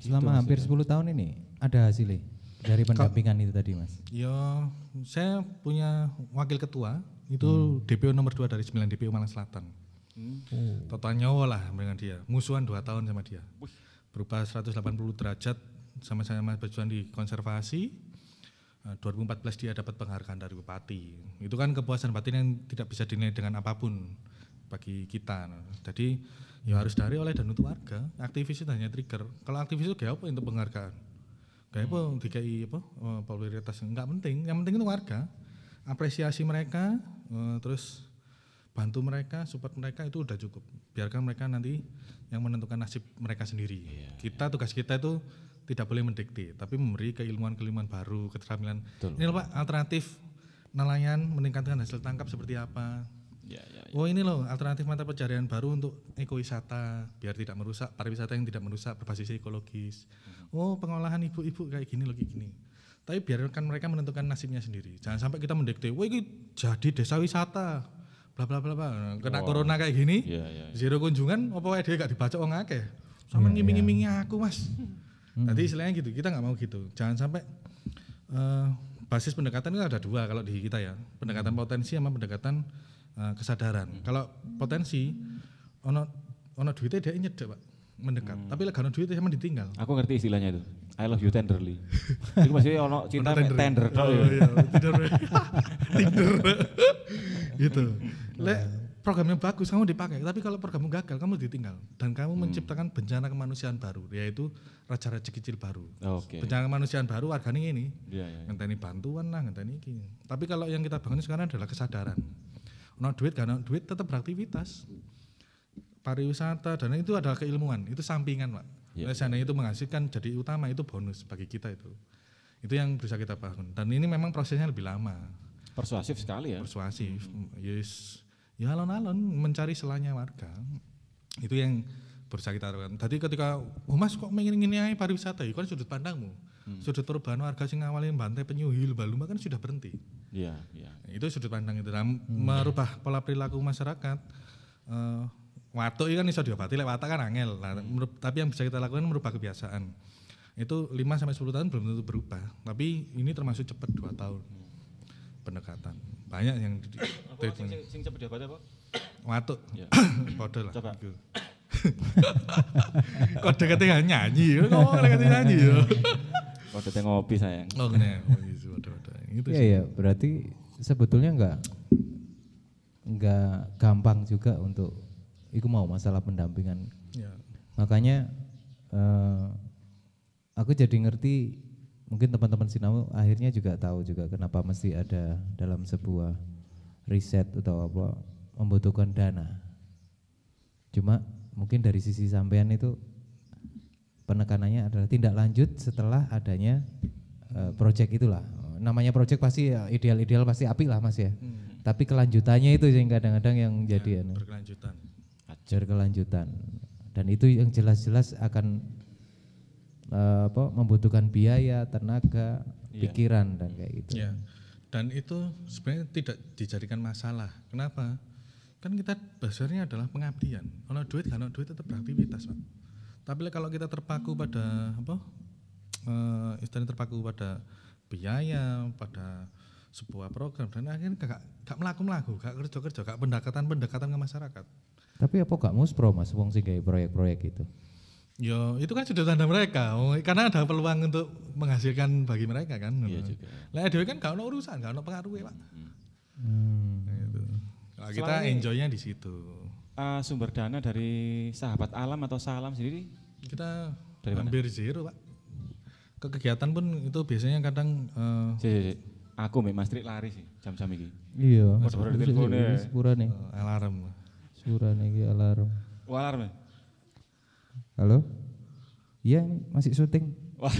A: selama hampir 10 tahun ini ada hasilnya dari pendampingan itu tadi Mas?
C: Ya, saya punya wakil ketua, itu DPO nomor 2 dari 9 DPO Malang Selatan. Total nyawa lah dengan dia, musuhan 2 tahun sama dia. Berupa 180 derajat sama-sama berjuang di konservasi. 2014 dia dapat penghargaan dari Bupati. Itu kan kepuasan batin yang tidak bisa dinilai dengan apapun bagi kita. Jadi ya harus dari oleh dan untuk warga. Aktivis itu hanya trigger. Kalau aktivis itu kayak apa untuk penghargaan? Kayak apa dikai apa popularitas enggak penting. Yang penting itu warga. Apresiasi mereka, terus bantu mereka, support mereka itu udah cukup. Biarkan mereka nanti yang menentukan nasib mereka sendiri. Kita tugas kita itu tidak boleh mendikte, tapi memberi keilmuan-keilmuan baru, keterampilan. Ini loh Pak, alternatif nelayan meningkatkan hasil tangkap seperti apa. Oh ini loh alternatif mata pencarian baru untuk ekowisata, biar tidak merusak pariwisata yang tidak merusak berbasis ekologis. Oh pengolahan ibu-ibu kayak gini loh kayak gini. Tapi biarkan mereka menentukan nasibnya sendiri. Jangan sampai kita mendikte, wah ini jadi desa wisata, bla bla bla bla. Kena corona kayak gini, zero kunjungan, apa wae dia gak dibaca wong akeh. Sama ngiming-ngimingi aku Mas. Tadi istilahnya gitu, kita nggak mau gitu. Jangan sampai basis pendekatan itu ada 2 kalau di kita ya, pendekatan potensi sama pendekatan kesadaran. Kalau potensi, ono duitnya dia nyedek Pak, mendekat. Tapi lagi ono duitnya sama ditinggal.
B: Aku ngerti istilahnya itu. I love you tenderly. Itu maksudnya ono cinta tender.
C: Tinder. Gitu. Programnya bagus, kamu dipakai. Tapi kalau programmu gagal, kamu ditinggal. Dan kamu menciptakan bencana kemanusiaan baru, yaitu raja-raja kecil baru. Bencana kemanusiaan baru warganya ini. Ngenteni bantuan lah, ngenteni ini. Tapi kalau yang kita bangun sekarang adalah kesadaran. Ono duit, gak ono duit, tetap beraktivitas. Pariwisata, dan itu adalah keilmuan. Itu sampingan Pak. Seandainya itu menghasilkan jadi utama, itu bonus bagi kita itu. Itu yang berusaha kita bangun. Dan ini memang prosesnya lebih lama.
B: Persuasif sekali ya.
C: Persuasif. Yes. Ya alon-alon mencari selanya warga. Itu yang berusaha kita lakukan. Tadi ketika, oh Mas kok ingin aja pariwisata, ya kan sudut pandangmu. Sudut perubahan warga sing awalnya bantai penyuhi lumba-lumba kan sudah berhenti.
B: Iya.
C: Itu sudut pandang itu. Merubah pola perilaku masyarakat. Watuk kan iso diobati lek watak kan angel. Tapi yang bisa kita lakukan merubah kebiasaan. Itu 5 sampai 10 tahun belum tentu berubah. Tapi ini termasuk cepat 2 tahun. Pendekatan. Banyak yang
B: sing cepet diobati apa?
C: Watuk. Kode lah.
B: Coba.
C: Kode ketika nyanyi, ngomong ketika nyanyi ya.
B: Kode ngopi sayang.
C: Oh ngene. Gitu
A: sih. Iya, berarti sebetulnya enggak gampang juga untuk iku mau masalah pendampingan. Ya. Makanya aku jadi ngerti, mungkin teman-teman Sinau akhirnya juga tahu juga kenapa mesti ada dalam sebuah riset atau apa membutuhkan dana. Cuma mungkin dari sisi sampean itu penekanannya adalah tindak lanjut setelah adanya proyek itulah. Namanya proyek pasti ya, ideal pasti apik lah Mas ya. Tapi kelanjutannya itu yang kadang-kadang yang jadi berkelanjutan. Dan itu yang jelas-jelas akan membutuhkan biaya, tenaga, pikiran dan kayak gitu.
C: Ya. Dan itu sebenarnya tidak dijadikan masalah. Kenapa? Kan kita dasarnya adalah pengabdian. Kalau duit tetap beraktivitas, Pak. Tapi kalau kita terpaku pada istilahnya terpaku pada biaya, pada sebuah program dan akhirnya gak melaku, gak kerja, gak pendekatan ke masyarakat.
A: Tapi apa gak muspro Mas wong sing gawe proyek-proyek itu?
C: Yo, itu kan sudah tanda mereka, karena ada peluang untuk menghasilkan bagi mereka kan.
B: Iya juga.
C: Lah dhewe kan gak ono urusan, gak ono pengaruhnya, Pak. Gitu. Nah, kita enjoy-nya di situ.
B: Sumber dana dari Sahabat Alam atau Salam sendiri?
C: Kita dari hampir zero, Pak. Kegiatan pun itu biasanya kadang
B: aku Mas Tri lari sih jam-jam ini.
A: Iya.
B: Baru di teleponnya.
A: Sepurane.
C: Alarm.
A: Sepurane iki alarm.
B: Alarm.
A: Halo? Iya ini masih syuting.
B: Wah,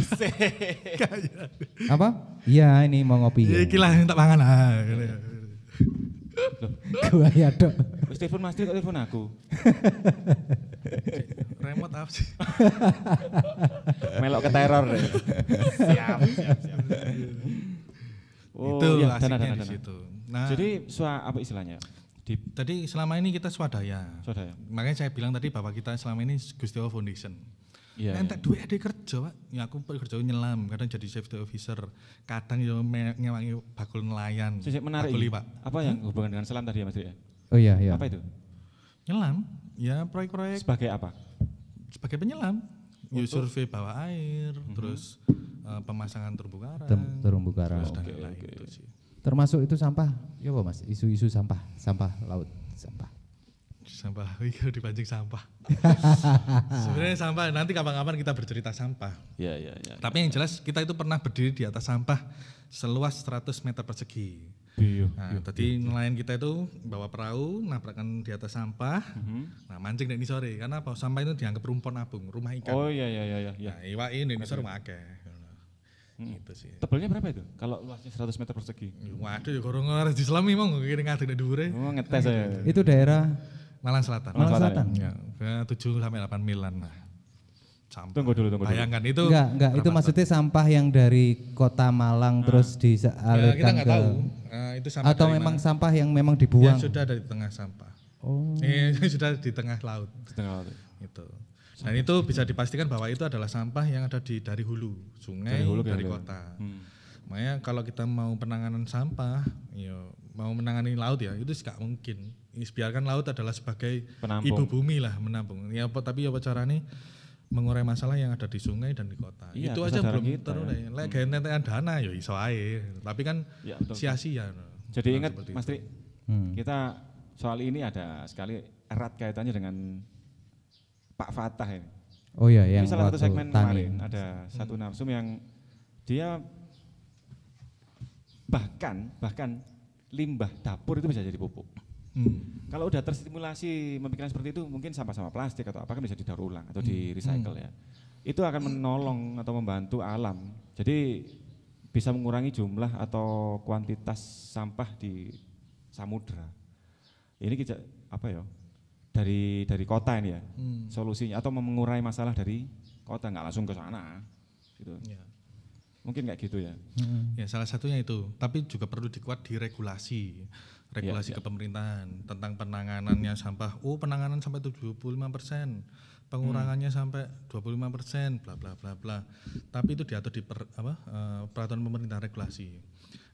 A: apa? Iya ini mau ngopi.
C: Iki lah tak mangan.
A: Gua ya dok.
B: Wis telepon Mas Tri kok telepon aku.
C: Remote apa sih?
B: Melok ke teror deh. Siap. Oh,
C: itu
B: ya,
C: asiknya di situ.
B: Nah, jadi apa istilahnya?
C: Tadi selama ini kita swadaya.
B: Swadaya.
C: Makanya saya bilang tadi bahwa kita selama ini Gusti Allah Foundation.
B: Iya,
C: entek duit ada kerja Pak. Ya aku kerja nyelam, kadang jadi safety officer, kadang yo ngewangi bakul nelayan.
B: Sisi menarik
C: Bakuli,
B: ini.
C: Pak.
B: Apa yang hubungan dengan selam tadi ya Mas Dri ya?
A: Oh iya, iya.
B: Apa itu?
C: Nyelam, ya proyek-proyek
B: Sebagai apa?
C: sebagai penyelam. Ya survei bawah air, terus pemasangan terumbu karang.
A: Terumbu karang.
C: Terus dan lain-lain itu sih.
A: Termasuk itu sampah, ya apa Mas? Isu-isu sampah laut, sampah.
C: Sampah, iya dipancing sampah. Sebenarnya sampah, nanti kapan-kapan kita bercerita sampah.
B: Iya.
C: Tapi yang jelas kita itu pernah berdiri di atas sampah seluas 100 meter persegi.
B: Iya.
C: Nah, tadi nelayan kita itu bawa perahu, nabrakan di atas sampah, nah mancing dari sore. Karena apa? Sampah itu dianggap rumpun apung, rumah ikan.
B: Oh iya.
C: Nah, iwak ini Indonesia rumah akeh. Gitu sih.
B: Tebalnya berapa itu? Kalau luasnya 100 meter persegi?
C: Waduh, ya gorong harus diselami mong, kira ngadeg nek dhuwure.
B: Oh ngetes saya.
A: Itu daerah
C: Malang Selatan.
A: Malang Selatan.
C: Ya, 7 sampai 8 milan lah. Sampah.
B: Tunggu dulu.
C: Bayangkan itu.
A: Enggak, itu maksudnya sampah yang dari kota Malang terus
C: kita
A: dialirkan
C: nggak
A: ke
C: tahu. Itu sampah
A: atau
C: dari
A: memang
C: mana.
A: sampah yang memang
C: Ya,
A: dibuang.
C: sudah dari tengah sampah.
A: Oh.
C: Sudah di tengah laut.
B: Setengah waktu.
C: Itu. Dan itu bisa dipastikan bahwa itu adalah sampah yang ada dari hulu, sungai,
B: Dari hulu ke
C: dari
B: hilir.
C: kota. Makanya kalau kita mau penanganan sampah, ya mau menangani laut ya itu nggak mungkin. Biarkan laut adalah sebagai
B: Penampung.
C: ibu bumi lah menampung. Ya tapi apa caranya mengurai masalah yang ada di sungai dan di kota.
B: Iya,
C: itu aja
B: kesadaran
C: belum
B: kita,
C: terurai. Lek gawe nentekan dana ya iso ae. Tapi kan
B: Ya, betul.
C: sia-sia.
B: Jadi
C: Nah,
B: ingat
C: seperti
B: Mas
C: itu.
B: Tri, kita soal ini ada sekali erat kaitannya dengan Pak Fatah ini.
A: Oh iya, yang
B: Ini salah satu
A: waktu
B: segmen
A: tani.
B: kemarin ada satu narsum yang dia bahkan limbah dapur itu bisa jadi pupuk. Kalau udah terstimulasi memikirkan seperti itu, mungkin sampah-sampah plastik atau apa kan bisa didaur ulang atau di recycle ya. Itu akan menolong atau membantu alam. Jadi bisa mengurangi jumlah atau kuantitas sampah di samudra. Ini kita apa ya? Dari kota ini ya solusinya atau mengurai masalah dari kota, nggak langsung ke sana gitu.
C: Ya.
B: Mungkin kayak gitu ya.
C: Ya salah satunya itu, tapi juga perlu dikuat di regulasi kepemerintahan tentang penanganannya sampah. Oh penanganan sampai 75%, pengurangannya sampai 25%, bla bla bla bla. Tapi itu diatur di peraturan pemerintah regulasi.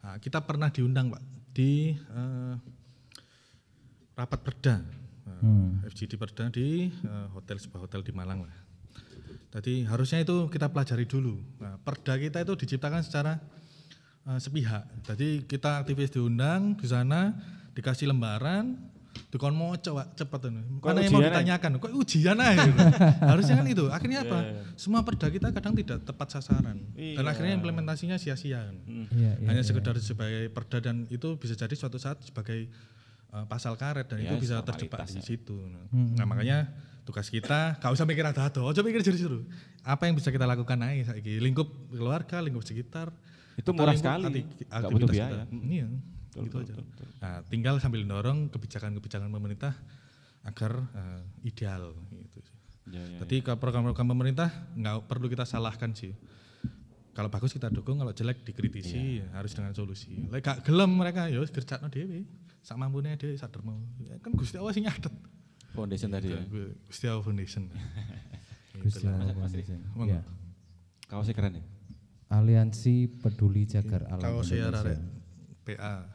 C: Nah, kita pernah diundang Pak di rapat perda, FGD perda di sebuah hotel di Malang lah. Jadi harusnya itu kita pelajari dulu. Nah, perda kita itu diciptakan secara sepihak. Jadi kita aktivis diundang di sana, dikasih lembaran, dikon moco Pak, cepet ini. Mana yang mau ditanyakan? Kok ujian aja? Gitu. Harusnya kan itu. Akhirnya apa? Semua perda kita kadang tidak tepat sasaran. Dan akhirnya implementasinya sia-sia. Hanya sekedar sebagai perda dan itu bisa jadi suatu saat sebagai pasal karet dan itu bisa terjebak di situ. Nah makanya tugas kita gak usah mikir ada coba mikir juru-juru. Apa yang bisa kita lakukan aja saiki lingkup keluarga, lingkup sekitar.
B: Itu murah sekali, nggak butuh biaya.
C: Iya, gitu aja. Nah, tinggal sambil dorong kebijakan-kebijakan pemerintah agar ideal gitu. Jadi program-program pemerintah nggak perlu kita salahkan sih. Kalau bagus kita dukung, kalau jelek dikritisi, harus dengan solusi. Lek gak gelem mereka ya gercakno dhewe. Sak mampune dhewe sadar mau. Kan Gusti Allah sing nyatet.
B: Foundation tadi ya.
C: Gusti Allah Foundation.
A: Gusti Allah Foundation. Ya.
B: Kaosnya keren ya.
A: Aliansi Peduli Jagar Alam
C: Kalau saya
A: Indonesia.
C: PA.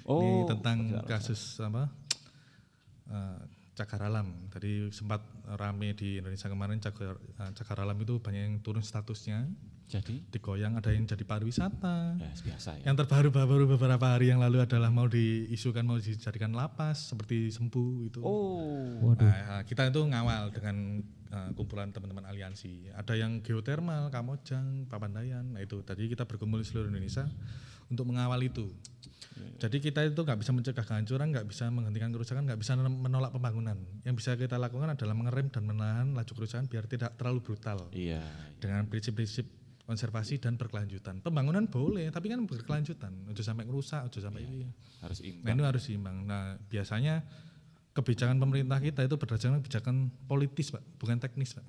B: Oh,
C: Ini tentang kasus apa? Cagar alam. Tadi sempat rame di Indonesia kemarin cagar alam itu banyak yang turun statusnya.
B: Jadi
C: Digoyang, ada yang jadi pariwisata.
B: ya biasa ya.
C: Yang terbaru beberapa hari yang lalu adalah mau diisukan mau dijadikan lapas seperti Sempu itu.
B: Oh.
C: Nah, kita itu ngawal dengan kumpulan teman-teman aliansi. Ada yang geotermal, Kamojang, Papandayan. Nah itu tadi kita berkumpul di seluruh Indonesia untuk mengawal itu. Jadi kita itu nggak bisa mencegah kehancuran, nggak bisa menghentikan kerusakan, nggak bisa menolak pembangunan. Yang bisa kita lakukan adalah mengerem dan menahan laju kerusakan biar tidak terlalu brutal.
B: Iya.
C: Dengan prinsip-prinsip konservasi dan berkelanjutan. Pembangunan boleh, tapi kan berkelanjutan. Ojo sampai ngerusak, ojo sampai ini.
B: Harus imbang.
C: Nah, itu harus seimbang. Nah, biasanya kebijakan pemerintah kita itu berdasarkan kebijakan politis, Pak, bukan teknis, Pak.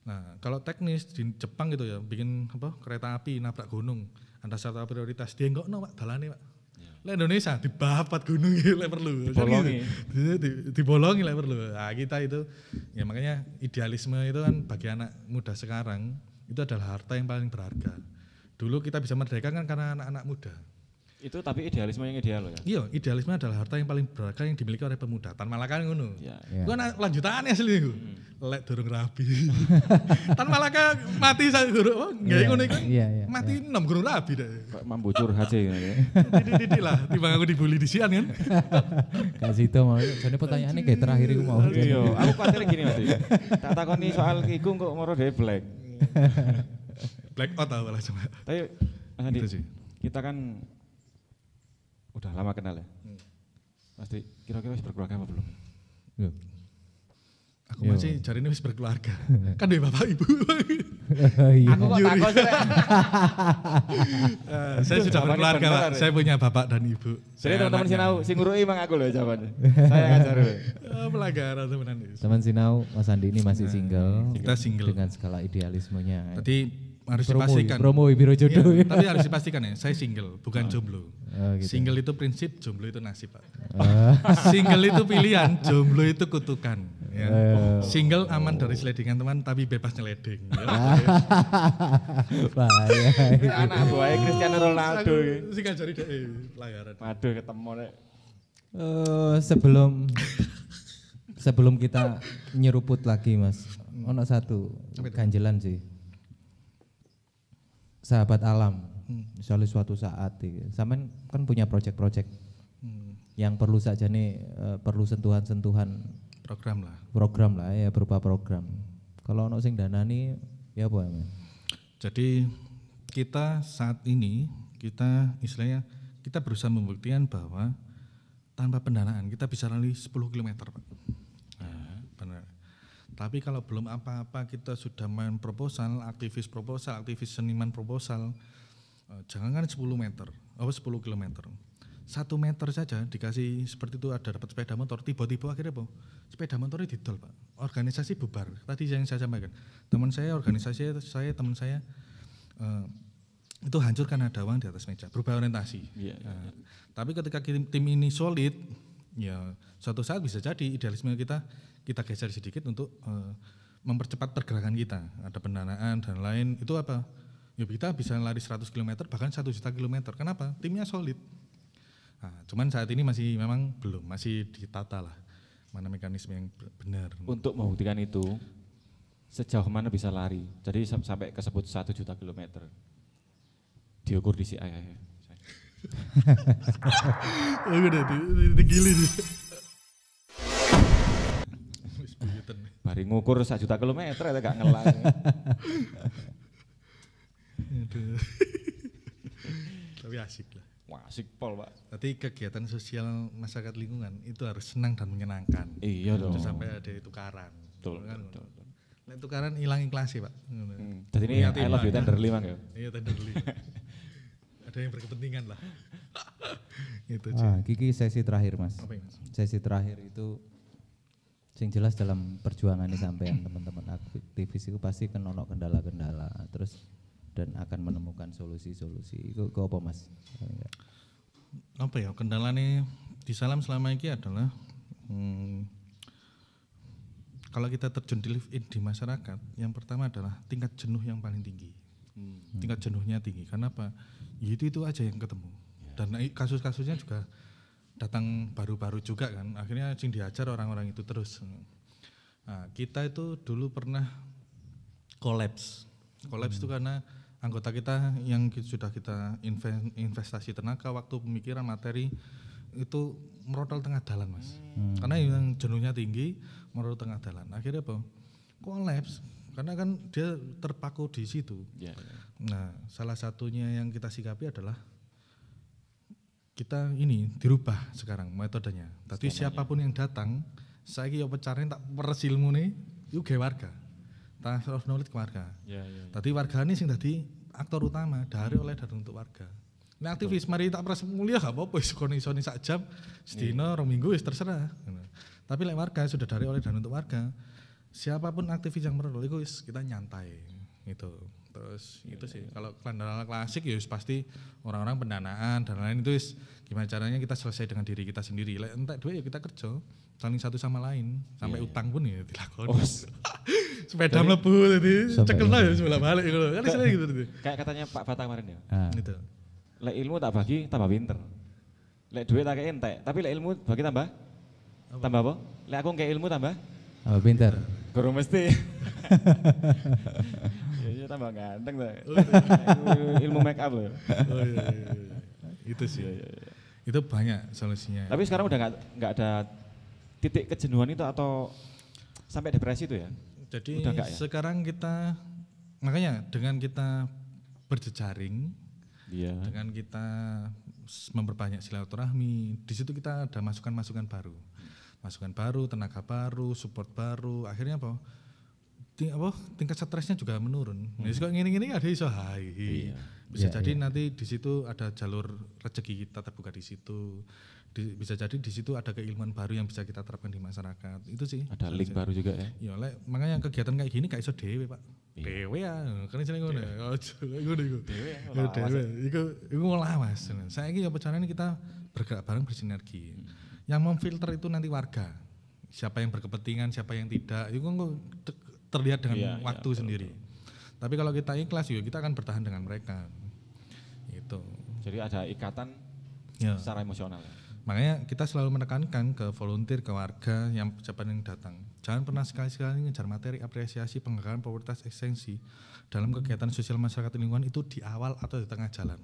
C: Nah, kalau teknis di Jepang gitu ya, bikin apa kereta api nabrak gunung, ada satu prioritas, dia enggak Pak, dalane Pak. Lek Indonesia dibabat gunung lek perlu.
B: Dibolongi.
C: Dibolongi lek perlu. Nah, kita itu ya makanya idealisme itu kan bagi anak muda sekarang itu adalah harta yang paling berharga. Dulu kita bisa merdeka kan karena anak-anak muda.
B: Itu tapi idealisme yang ideal loh ya.
C: Iya, idealisme adalah harta yang paling berharga yang dimiliki oleh pemuda. Tan Malaka ngono.
B: Ya.
C: Itu kan lanjutannya asli itu. Lek durung rabi. Tan Malaka mati saya guru. Oh, enggak ngono iku. Mati 6 guru rabi deh.
B: Kok mambu curhat sih gitu.
C: Titik lah, timbang aku dibully di sian kan.
A: Gak situ mau. Jadi pertanyaannya kayak terakhir iku mau.
B: Iya, aku khawatir gini Mas. Tak takoni soal iku kok moro dhewe black.
C: Black out tau lah cuma.
B: Tapi Mas Andi,
C: Gitu sih.
B: kita kan udah lama kenal ya. Pasti kira-kira wis berkeluarga apa belum?
A: Yo.
C: Aku masih cari ini wis berkeluarga. Kan dari bapak ibu.
A: Iya.
B: Aku kok takut sih.
C: Saya sudah berkeluarga Pak. Saya punya bapak dan ibu.
B: Jadi teman-teman sinau sing ngurui emang aku loh jawabannya. Saya ngajar loh.
C: Pelanggaran temenan.
A: Teman sinau Mas Andi ini masih single.
C: Kita single.
A: Dengan skala idealismenya.
C: Tadi harus dipastikan.
A: Promo biro jodoh.
C: Iya, tapi harus dipastikan ya, saya single, bukan jomblo.
A: Gitu.
C: Single itu prinsip, jomblo itu nasib Pak. Single itu pilihan, jomblo itu kutukan. Ya. Single aman dari seledingan teman, tapi bebas nyeleding. Ya.
A: Bahaya.
B: Anak buahnya Cristiano Ronaldo.
C: Sing ngajari deh pelanggaran.
B: Waduh ketemu nek.
A: Sebelum kita nyeruput lagi Mas, ono satu ganjelan sih. Sahabat alam, misalnya suatu saat, sampean kan punya proyek-proyek yang perlu saja nih perlu sentuhan-sentuhan program lah ya, berupa program. Kalau ono sing danani ya apa ya?
C: Jadi kita saat ini kita istilahnya kita berusaha membuktikan bahwa tanpa pendanaan kita bisa lari 10 km Pak. Nah, benar. Tapi kalau belum apa-apa kita sudah main proposal, aktivis seniman proposal, jangan kan 10 meter, 10 kilometer. 1 meter saja dikasih seperti itu ada dapat sepeda motor, tiba-tiba akhirnya apa? Sepeda motornya didol Pak. Organisasi bubar. Tadi yang saya sampaikan, teman saya itu hancur karena ada uang di atas meja, berubah orientasi. Tapi ketika tim ini solid, ya suatu saat bisa jadi idealisme kita geser sedikit untuk mempercepat pergerakan kita. Ada pendanaan dan lain, itu apa? Ya kita bisa lari 100 km bahkan 1 juta kilometer. Kenapa? Timnya solid. Nah, cuman saat ini memang belum, masih ditata lah mana mekanisme yang benar.
B: Untuk membuktikan itu, sejauh mana bisa lari? Jadi sampai kesebut 1 juta kilometer. Diukur di CI.
C: Udah digili nih.
B: Bari ngukur 1 juta kilometer itu gak ngelang.
C: Tapi asik lah.
B: Wah asik pol Pak.
C: Tapi kegiatan sosial masyarakat lingkungan itu harus senang dan menyenangkan.
B: Iya dong.
C: Sampai ada tukaran.
B: Betul.
C: Kan? Nek tukaran hilang ikhlasnya Pak.
B: Jadi ini I love you tenderly Mang ya?
C: Iya tenderly. Ada yang berkepentingan lah. Itu
A: Kiki sesi terakhir Mas.
C: Apa ya, Mas?
A: Sesi terakhir itu sing jelas dalam perjuangan ini sampean teman-teman aktivis itu pasti kan ono kendala-kendala terus dan akan menemukan solusi-solusi. Itu apa Mas?
C: Apa ya kendalanya di Salam selama ini adalah kalau kita terjun di masyarakat, yang pertama adalah tingkat jenuh yang paling tinggi. Tingkat jenuhnya tinggi. Karena apa? Ya itu aja yang ketemu. Dan kasus-kasusnya juga datang baru-baru juga kan. Akhirnya sing diajar orang-orang itu terus. Nah, kita itu dulu pernah kolaps. Kolaps itu karena anggota kita yang sudah kita investasi tenaga, waktu, pemikiran, materi itu merotol tengah jalan Mas. Karena yang jenuhnya tinggi, merotol tengah jalan. Akhirnya apa? Kolaps. Karena kan dia terpaku di situ. Nah, salah satunya yang kita sikapi adalah kita ini dirubah sekarang metodenya. Tapi siapapun yang datang, saya kira pecaranya tak peres ilmu nih, itu gawe warga. Transfer of knowledge ke warga. Tadi warga ini sing tadi aktor utama dari oleh dan untuk warga. Nah aktivis mari tak peres mulia gak apa-apa, isoni sak jam, sedina, 2 minggu terserah. Tapi lek warga sudah dari oleh dan untuk warga. Siapapun aktivis yang merol itu kita nyantai gitu. Terus itu sih kalau dana klasik ya pasti orang-orang pendanaan dan lain itu gimana caranya kita selesai dengan diri kita sendiri. Lek entek duit ya kita kerja saling satu sama lain sampai utang pun ya dilakoni. Sepeda mlebu tadi cekelno ya sebelah balik gitu. Kan istilahnya gitu tadi.
B: Kayak katanya Pak Bata kemarin ya.
C: Gitu.
B: Lek ilmu tak bagi tambah pinter. Lek duit tak kayak entek, tapi lek ilmu bagi tambah apa? Lek aku kayak ilmu tambah
A: Pinter.
B: guru mesti. Ya tambah ganteng tuh. Ilmu make up loh.
C: Oh iya. Itu sih. Itu banyak solusinya.
B: Tapi sekarang udah nggak ada titik kejenuhan itu atau sampai depresi itu ya?
C: Jadi
B: udah ya?
C: Sekarang kita makanya dengan kita berjejaring, dengan kita memperbanyak silaturahmi, di situ kita ada masukan-masukan baru, tenaga baru, support baru, akhirnya apa? Tingkat stresnya juga menurun. Nah, kok gini-gini ada iso hai. Bisa jadi nanti di situ ada jalur rezeki kita terbuka di situ. Bisa jadi di situ ada keilmuan baru yang bisa kita terapkan di masyarakat. Itu sih.
B: Ada link baru juga ya.
C: Iya, makanya kegiatan kayak gini gak iso dhewe, Pak. Dhewe ya, kan istilahnya ngono. Ngono iku. Dhewe. Iku ngolah Mas. Saiki apa caranya kita bergerak bareng bersinergi. Yang memfilter itu nanti warga. Siapa yang berkepentingan, siapa yang tidak. Itu terlihat dengan waktu sendiri. Tapi kalau kita ikhlas juga kita akan bertahan dengan mereka. Itu.
B: Jadi ada ikatan secara emosional.
C: Makanya kita selalu menekankan ke volunteer, ke warga yang siapa yang datang. Jangan pernah sekali-sekali ngejar materi, apresiasi, penghargaan, prioritas, ekstensi dalam kegiatan sosial masyarakat lingkungan itu di awal atau di tengah jalan.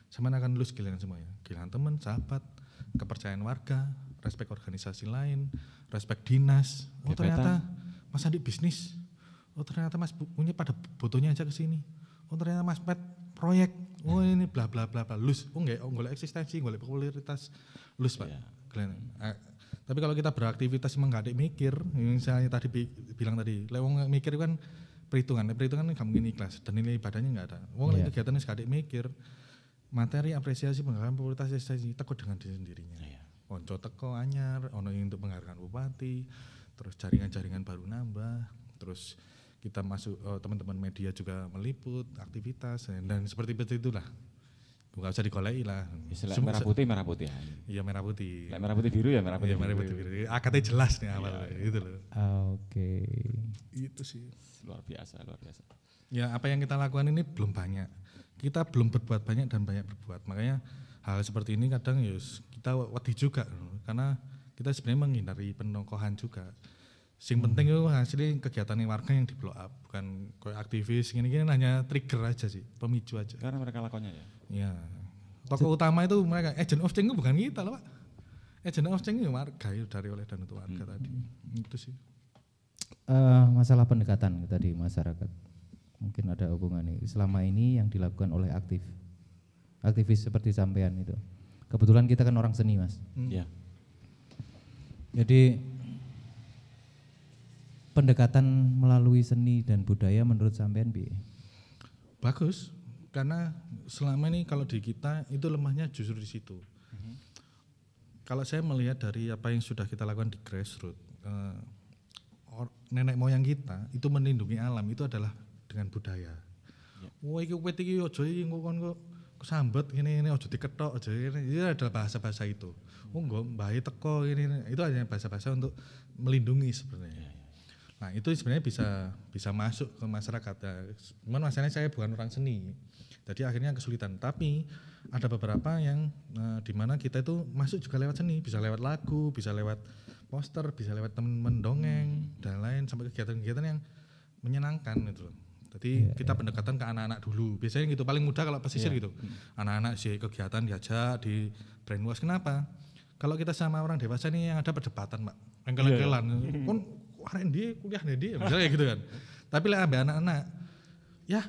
C: Sama akan lulus kehilangan semuanya. Kehilangan teman, sahabat, kepercayaan warga, respek organisasi lain, respek dinas. Oh ternyata Mas Andi bisnis. Oh ternyata Mas punya pada butuhnya aja ke sini. Oh ternyata Mas Pet proyek. Oh ini bla bla bla bla. Lus. Oh enggak, golek eksistensi, golek popularitas. Lus Pak. Tapi kalau kita beraktivitas emang gak ada mikir, yang saya tadi bilang tadi, lewong mikir kan perhitungan kan gak mungkin ikhlas dan nilai ibadahnya gak ada. Wong lagi kegiatannya gak ada mikir, materi apresiasi penghargaan popularitas eksistensi teko dengan diri sendirinya. Onco teko anyar, ono untuk penghargaan bupati, terus jaringan-jaringan baru nambah, terus kita masuk teman-teman media juga meliput aktivitas dan seperti itulah. Enggak usah digoleki lah.
B: Merah putih.
C: Iya merah putih.
B: Merah putih biru ya merah putih.
C: Iya merah putih biru. Akadnya jelas nih awal itu loh.
A: Oke.
C: Itu sih.
B: Luar biasa.
C: Ya apa yang kita lakukan ini belum banyak. Kita belum berbuat banyak dan banyak berbuat. Makanya hal seperti ini kadang ya kita wedi juga karena kita sebenarnya menghindari penokohan juga. Sing penting itu hasilnya kegiatan warga yang di blow up, bukan kayak aktivis gini-gini hanya trigger aja sih, pemicu aja.
B: Karena mereka lakonnya ya.
C: Iya. Tokoh utama itu mereka, agent of change itu bukan kita loh Pak. Agent of change itu warga itu dari oleh dan untuk warga tadi. Itu sih.
A: Masalah pendekatan tadi masyarakat. Mungkin ada hubungan nih. Selama ini yang dilakukan oleh aktivis seperti sampean itu. Kebetulan kita kan orang seni, Mas.
B: Iya.
A: Jadi pendekatan melalui seni dan budaya menurut sampean bi?
C: Bagus, karena selama ini kalau di kita itu lemahnya justru di situ. Kalau saya melihat dari apa yang sudah kita lakukan di grassroots, nenek moyang kita itu melindungi alam itu adalah dengan budaya. Wah iki wit iki aja iki kok kesambet ini aja diketok aja ini adalah bahasa-bahasa itu. Oh enggak mbahe teko ini itu hanya bahasa-bahasa untuk melindungi sebenarnya. Nah itu sebenarnya bisa masuk ke masyarakat. Ya. Cuman masalahnya saya bukan orang seni, jadi akhirnya kesulitan. Tapi ada beberapa yang di mana kita itu masuk juga lewat seni, bisa lewat lagu, bisa lewat poster, bisa lewat teman-teman dongeng dan lain sampai kegiatan-kegiatan yang menyenangkan itu. Jadi kita pendekatan ke anak-anak dulu. Biasanya gitu paling mudah kalau pesisir gitu. Anak-anak sih kegiatan diajak di brainwash. Kenapa? Kalau kita sama orang dewasa ini yang ada perdebatan, Mbak. Engkel-engkelan. Arek ndi kuliah ndi misalnya gitu kan. Tapi lek ambek anak-anak, ya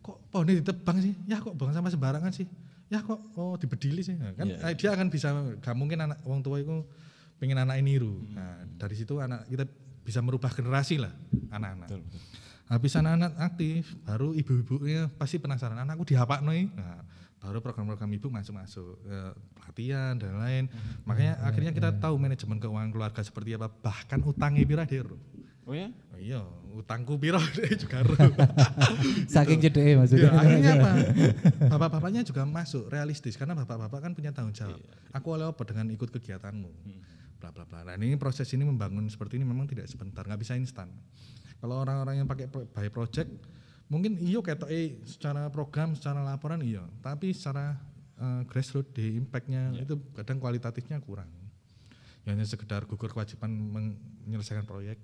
C: kok pohon ini ditebang sih? Ya kok buang sampah sembarangan sih? Ya kok dibedili sih? Nah, kan dia akan bisa gak mungkin anak wong tua itu pengen anak niru. Nah, dari situ anak kita bisa merubah generasi lah anak-anak. Betul. Habis anak-anak aktif, baru ibu-ibunya pasti penasaran anakku dihapakno iki. Nah, baru program-program ibu masuk pelatihan dan lain. Makanya akhirnya kita tahu manajemen keuangan keluarga seperti apa, bahkan utangnya pira der.
B: Oh ya?
C: Oh iya, utangku piro dia juga ro.
A: Saking cedeke
C: Ya,
A: maksudnya.
C: akhirnya apa? Bapak-bapaknya juga masuk realistis karena bapak-bapak kan punya tanggung jawab. Aku oleh apa dengan ikut kegiatanmu? Bla bla bla. Nah, ini proses ini membangun seperti ini memang tidak sebentar, nggak bisa instan. Kalau orang-orang yang pakai by project mungkin iya ketoke secara program, secara laporan iya, tapi secara grassroots di impactnya itu kadang kualitatifnya kurang. Ya, hanya sekedar gugur kewajiban menyelesaikan proyek.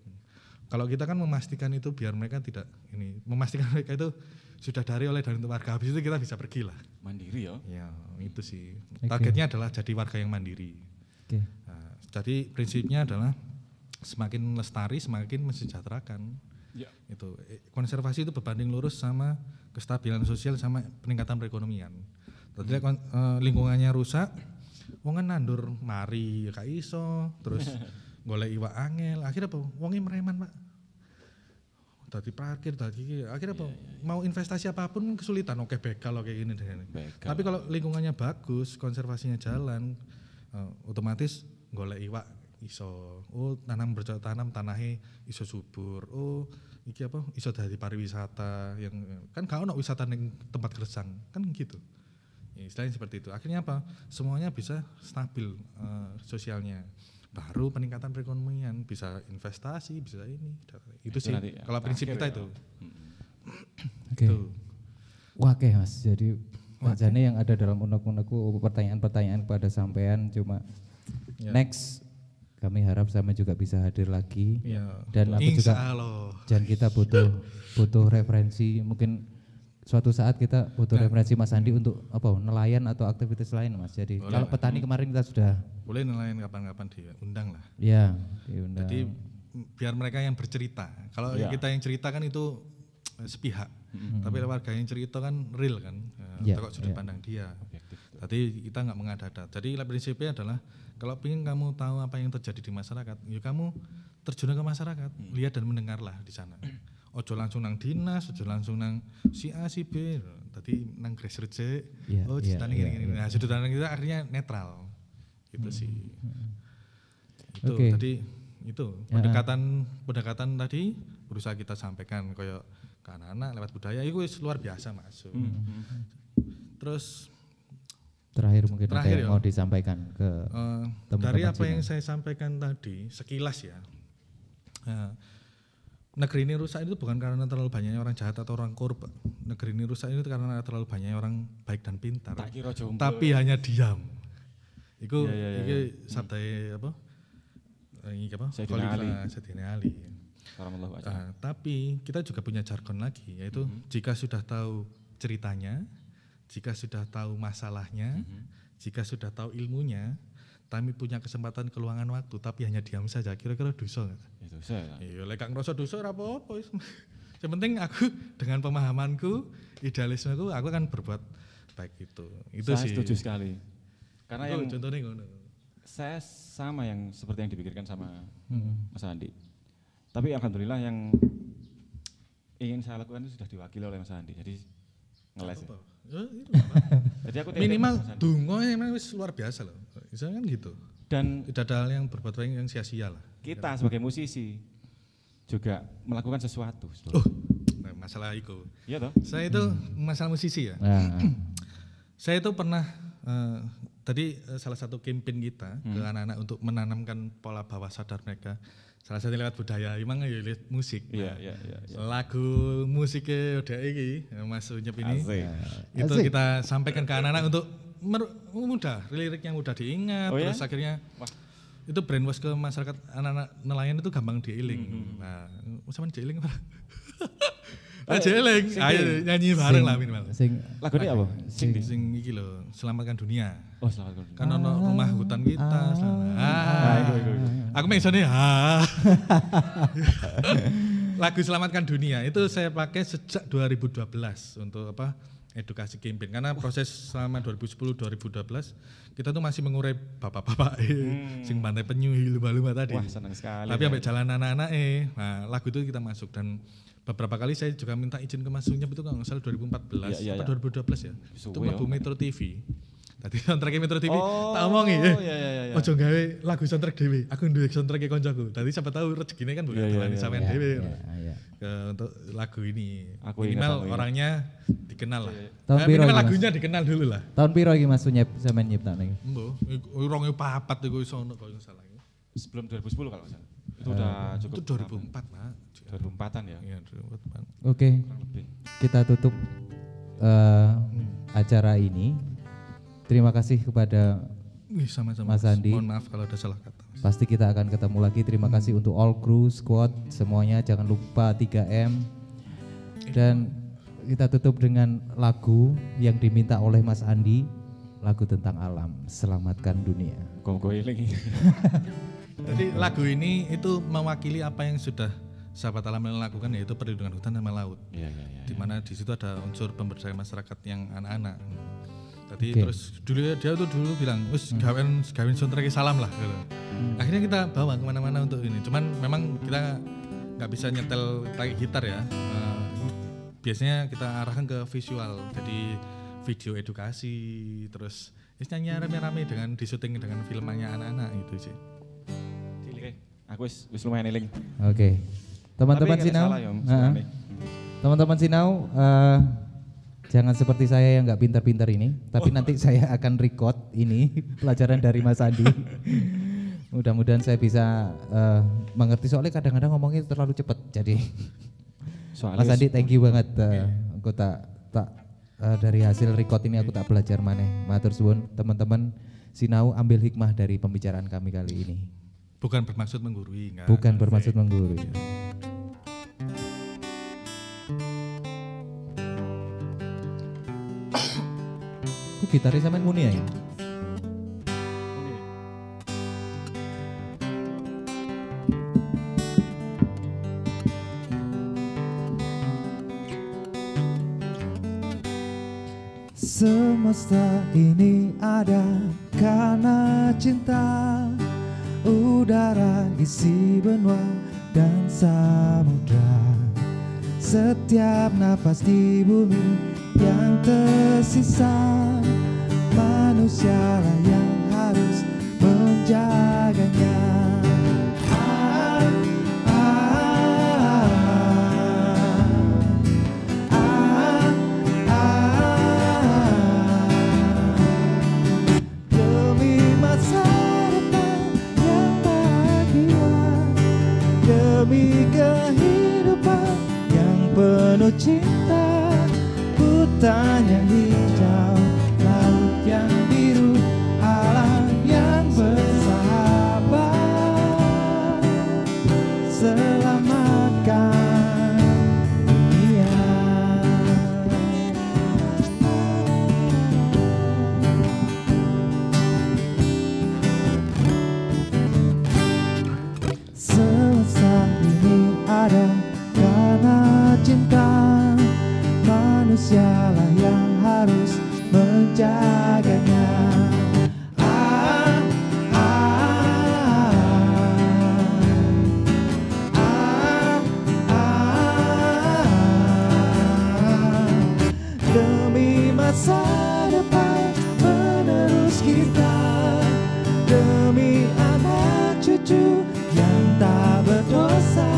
C: Kalau kita kan memastikan itu biar mereka tidak ini, memastikan mereka itu sudah dari untuk warga, habis itu kita bisa pergi lah.
B: Mandiri ya?
C: Ya itu sih.
A: Oke.
C: Targetnya adalah jadi warga yang mandiri.
A: Oke.
C: Nah, jadi prinsipnya adalah semakin lestari semakin mensejahterakan.
B: Ya.
C: Itu konservasi itu berbanding lurus sama kestabilan sosial sama peningkatan perekonomian. Tadi lingkungannya rusak, wong kan nandur mari ya gak iso, terus golek iwak angel, akhirnya apa? Wonge mereman, Pak. Tadi parkir tadi akhirnya apa? Mau investasi apapun kesulitan. Oke, begal kayak gini deh. Tapi kalau lingkungannya bagus, konservasinya jalan, otomatis golek iwak iso. Oh, tanam bercocok tanam tanahnya iso subur. Oh, iki apa? Iso dadi pariwisata yang kan gak ono wisata ning tempat gersang, kan gitu. Ya, istilahnya seperti itu. Akhirnya apa? Semuanya bisa stabil sosialnya. Baru peningkatan perekonomian, bisa investasi, bisa ini. Itu sih
B: nanti
C: kalau prinsip kita
B: ya.
C: itu.
A: Oke.
C: Tuh.
A: Wah, oke Mas. Jadi wajahnya yang ada dalam unek-unekku pertanyaan-pertanyaan pada sampean cuma
C: Ya.
A: next kami harap sama juga bisa hadir lagi.
C: Ya.
A: Dan aku juga
C: Insya Allah.
A: dan kita butuh referensi, mungkin suatu saat kita butuh referensi Mas Andi untuk apa nelayan atau aktivitas lain Mas. Jadi
C: Boleh
A: kalau
C: lah.
A: petani kemarin kita sudah
C: Boleh nelayan kapan-kapan diundang lah.
A: ya diundang.
C: Jadi biar mereka yang bercerita. Kalau
B: Ya.
C: kita yang cerita kan itu sepihak. Tapi warga yang cerita kan real kan.
A: Ya,
C: Tengok sudut
A: ya.
C: pandang dia.
B: Objektif.
C: Tadi kita nggak mengada-ada. Jadi prinsipnya adalah kalau ingin kamu tahu apa yang terjadi di masyarakat, ya kamu terjun ke masyarakat, lihat dan mendengarlah di sana. Ojo langsung nang dinas, ojo langsung nang si A si B. Tadi nang grassroots
A: Iya,
C: oh
A: iya,
C: ceritanya
A: iya,
C: gini-gini.
A: iya.
C: Nah, sudut pandang kita akhirnya netral. Gitu sih. Itu
A: Oke.
C: tadi itu pendekatan tadi berusaha kita sampaikan kayak ke anak-anak lewat budaya itu luar biasa masuk. Terus
A: terakhir mungkin ada
C: Terakhir
A: yang
C: ya.
A: mau disampaikan ke teman-teman
C: dari apa
A: sini.
C: yang saya sampaikan tadi sekilas ya, negeri ini rusak itu bukan karena terlalu banyaknya orang jahat atau orang korup. Negeri ini rusak itu karena terlalu banyaknya orang baik dan pintar,
B: Tak kira jomblo.
C: tapi hanya diam. Iku
B: Iya, iya,
C: iki sabdae apa? Ini apa?
B: Sayyidina Ali.
C: Sayyidina Ali.
B: Warahmatullahi wabarakatuh.
C: Tapi kita juga punya jargon lagi, yaitu jika sudah tahu ceritanya, jika sudah tahu masalahnya, jika sudah tahu ilmunya, kami punya kesempatan keluangan waktu, tapi hanya diam saja. Kira-kira dosa nggak?
B: Itu saya.
C: Iya, lek gak ngerasa dosa ora apa-apa. Yang penting aku dengan pemahamanku, idealismeku, aku akan berbuat baik itu. Itu
B: Saya
C: sih.
B: setuju sekali. Karena
C: Itu
B: yang
C: contohnya ngono.
B: saya sama yang seperti yang dipikirkan sama Mas Andi. Tapi alhamdulillah yang ingin saya lakukan itu sudah diwakili oleh Mas Andi. Jadi ngeles. Ya.
C: Itu apa.
B: Jadi aku
C: Minimal
B: Mas Andi.
C: dungo emang wis luar biasa loh. Misalnya kan gitu.
B: Dan
C: Tidak ada hal yang berbuat baik yang sia-sia lah.
B: kita sebagai musisi juga melakukan sesuatu.
C: Oh, nah, masalah itu.
B: Iya toh?
C: Saya itu masalah musisi ya.
A: Nah,
C: Saya itu pernah tadi salah satu campaign kita ke anak-anak untuk menanamkan pola bawah sadar mereka. Salah satu lewat budaya, emang ya lihat musik.
B: Iya, iya, iya.
C: Lagu musiknya udah iki, Mas Unyep ini.
B: Asik.
C: Itu
A: Asik.
C: kita sampaikan ke anak-anak untuk mudah, lirik yang mudah diingat,
B: Oh ya?
C: terus akhirnya
B: Wah.
C: itu brainwash ke masyarakat anak-anak nelayan itu gampang diiling. Nah, sampean diiling apa? Diiling. Ayo nyanyi bareng lah minimal.
A: sing
B: Lagu ini apa? Sing di.
C: Sing iki lho, selamatkan dunia.
B: Oh, selamat keluarga.
C: Kan ono rumah hutan kita.
B: iku.
C: Aku mengisone lagu selamatkan dunia itu saya pakai sejak 2012 untuk apa? Edukasi campaign karena proses selama 2010-2012 kita tuh masih mengurai bapak-bapak sing pantai penyu lumba-lumba tadi.
B: Wah, senang sekali.
C: Tapi sampai jalan anak-anak nah lagu itu kita masuk dan beberapa kali saya juga minta izin ke Mas Unyep itu kalau nggak salah 2014
B: Iya, iya,
C: atau
B: iya.
C: 2012 ya. Itu
B: Suwe,
C: Mlebu
B: ya.
C: Metro TV. Tadi soundtrack Metro TV
B: Oh,
C: tak omongi
B: iya.
C: ojo gawe lagu soundtrack dhewe. Aku duwe soundtrack koncoku. Tadi siapa tahu rezekine kan bukan
B: Iya.
C: sampean dhewe.
A: Iya.
C: Untuk lagu ini.
B: Aku
C: Minimal
B: ingat,
C: orangnya dikenal lah.
A: Tahun piro
C: Minimal
A: iki, Mas?
C: lagunya dikenal dulu lah.
A: Tahun piro iki Mas nyep sampean nyiptakno iki?
C: Mbok, 2004 iku iso ono kalau salah.
B: Sebelum 2010 kalau nggak salah. Itu udah cukup.
C: Itu 2004, Pak.
B: 2004-an ya.
C: Iya, 2004.
A: Oke,
B: Kurang lebih.
A: kita tutup acara ini. Terima kasih kepada
C: Wih, sama-sama.
A: Mas Andi.
C: Mohon maaf kalau ada salah kata.
A: Pasti kita akan ketemu lagi. Terima kasih untuk all crew, squad, semuanya. Jangan lupa 3M. Dan kita tutup dengan lagu yang diminta oleh Mas Andi, lagu tentang alam, selamatkan dunia.
B: Kongko iling.
C: Jadi lagu ini itu mewakili apa yang sudah sahabat alam lakukan, yaitu perlindungan hutan sama laut.
B: Iya.
C: Di mana di situ ada unsur pemberdayaan masyarakat yang anak-anak. Tadi
A: Oke.
C: terus dia tuh dulu bilang, "Us gawin soundtrack salam lah." Gitu. Akhirnya kita bawa kemana-mana untuk ini. Cuman memang kita nggak bisa nyetel pakai gitar ya. Biasanya kita arahkan ke visual. Jadi video edukasi, terus nyanyi rame-rame dengan disuting dengan filmnya anak-anak itu sih.
B: Cilik. Aku wis lumayan eling.
A: Oke, teman-teman
B: Tapi nggak
A: Sinau,
B: salah ya, sebenarnya.
A: teman-teman Sinau, jangan seperti saya yang nggak pintar-pintar ini, tapi nanti saya akan record ini pelajaran dari Mas Andi. Mudah-mudahan saya bisa mengerti, soalnya kadang-kadang ngomongnya terlalu cepat. Jadi
B: Soalnya
A: Mas Andi, thank you banget. Aku dari hasil record ini aku tak belajar maneh. Matur suwun teman-teman Sinau, ambil hikmah dari pembicaraan kami kali ini.
C: Bukan bermaksud menggurui, enggak.
A: Bukan bermaksud menggurui. Kok gitarnya sampean muni ya? Semesta ini ada karena cinta, udara isi benua dan samudra. Setiap nafas di bumi yang tersisa, manusialah yang harus menjaganya. Demi masa depan yang bahagia, demi kehidupan yang penuh cinta, hutan yang hijau, laut yang biru, alam yang bersahabat, selamatkan dunia. Semesta ini ada karena cinta, manusialah yang harus menjaganya. Demi masa depan menerus kita, demi anak cucu yang tak berdosa,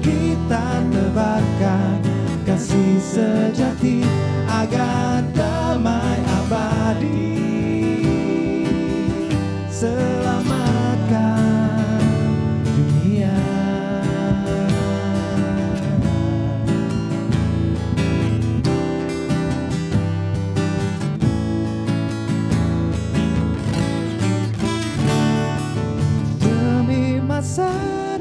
A: kita tebarkan kasih sejati agar damai abadi. Selamatkan dunia. Demi masa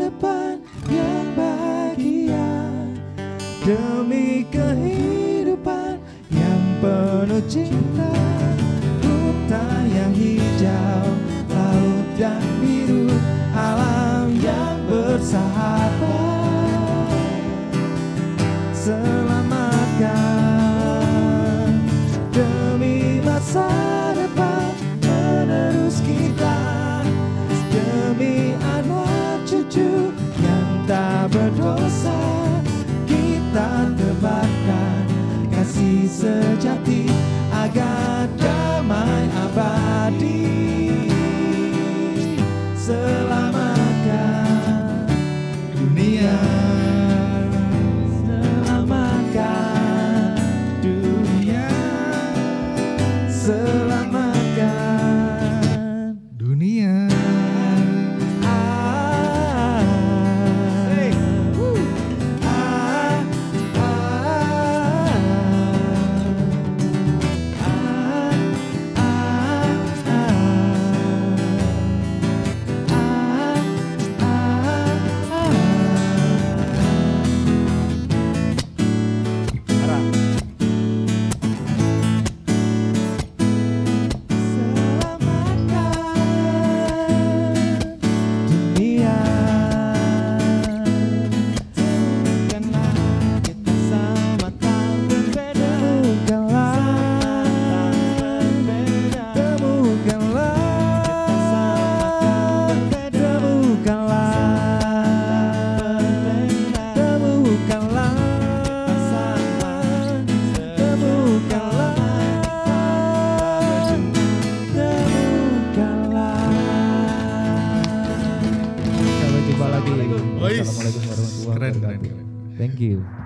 A: depan yang bahagia, demi kehidupan yang penuh cinta, hutan yang hijau, laut yang biru, alam yang bersahabat, selamatkan demi masa depan menerus kita, demi anak cucu yang tak berdosa, kita tebarkan kasih sejati agar damai Selamatkan dunia, selamatkan dunia, selamatkan
C: Dunia.
A: Assalamualaikum warahmatullahi
C: Keren,
A: wabarakatuh.
C: keren.
A: Thank you.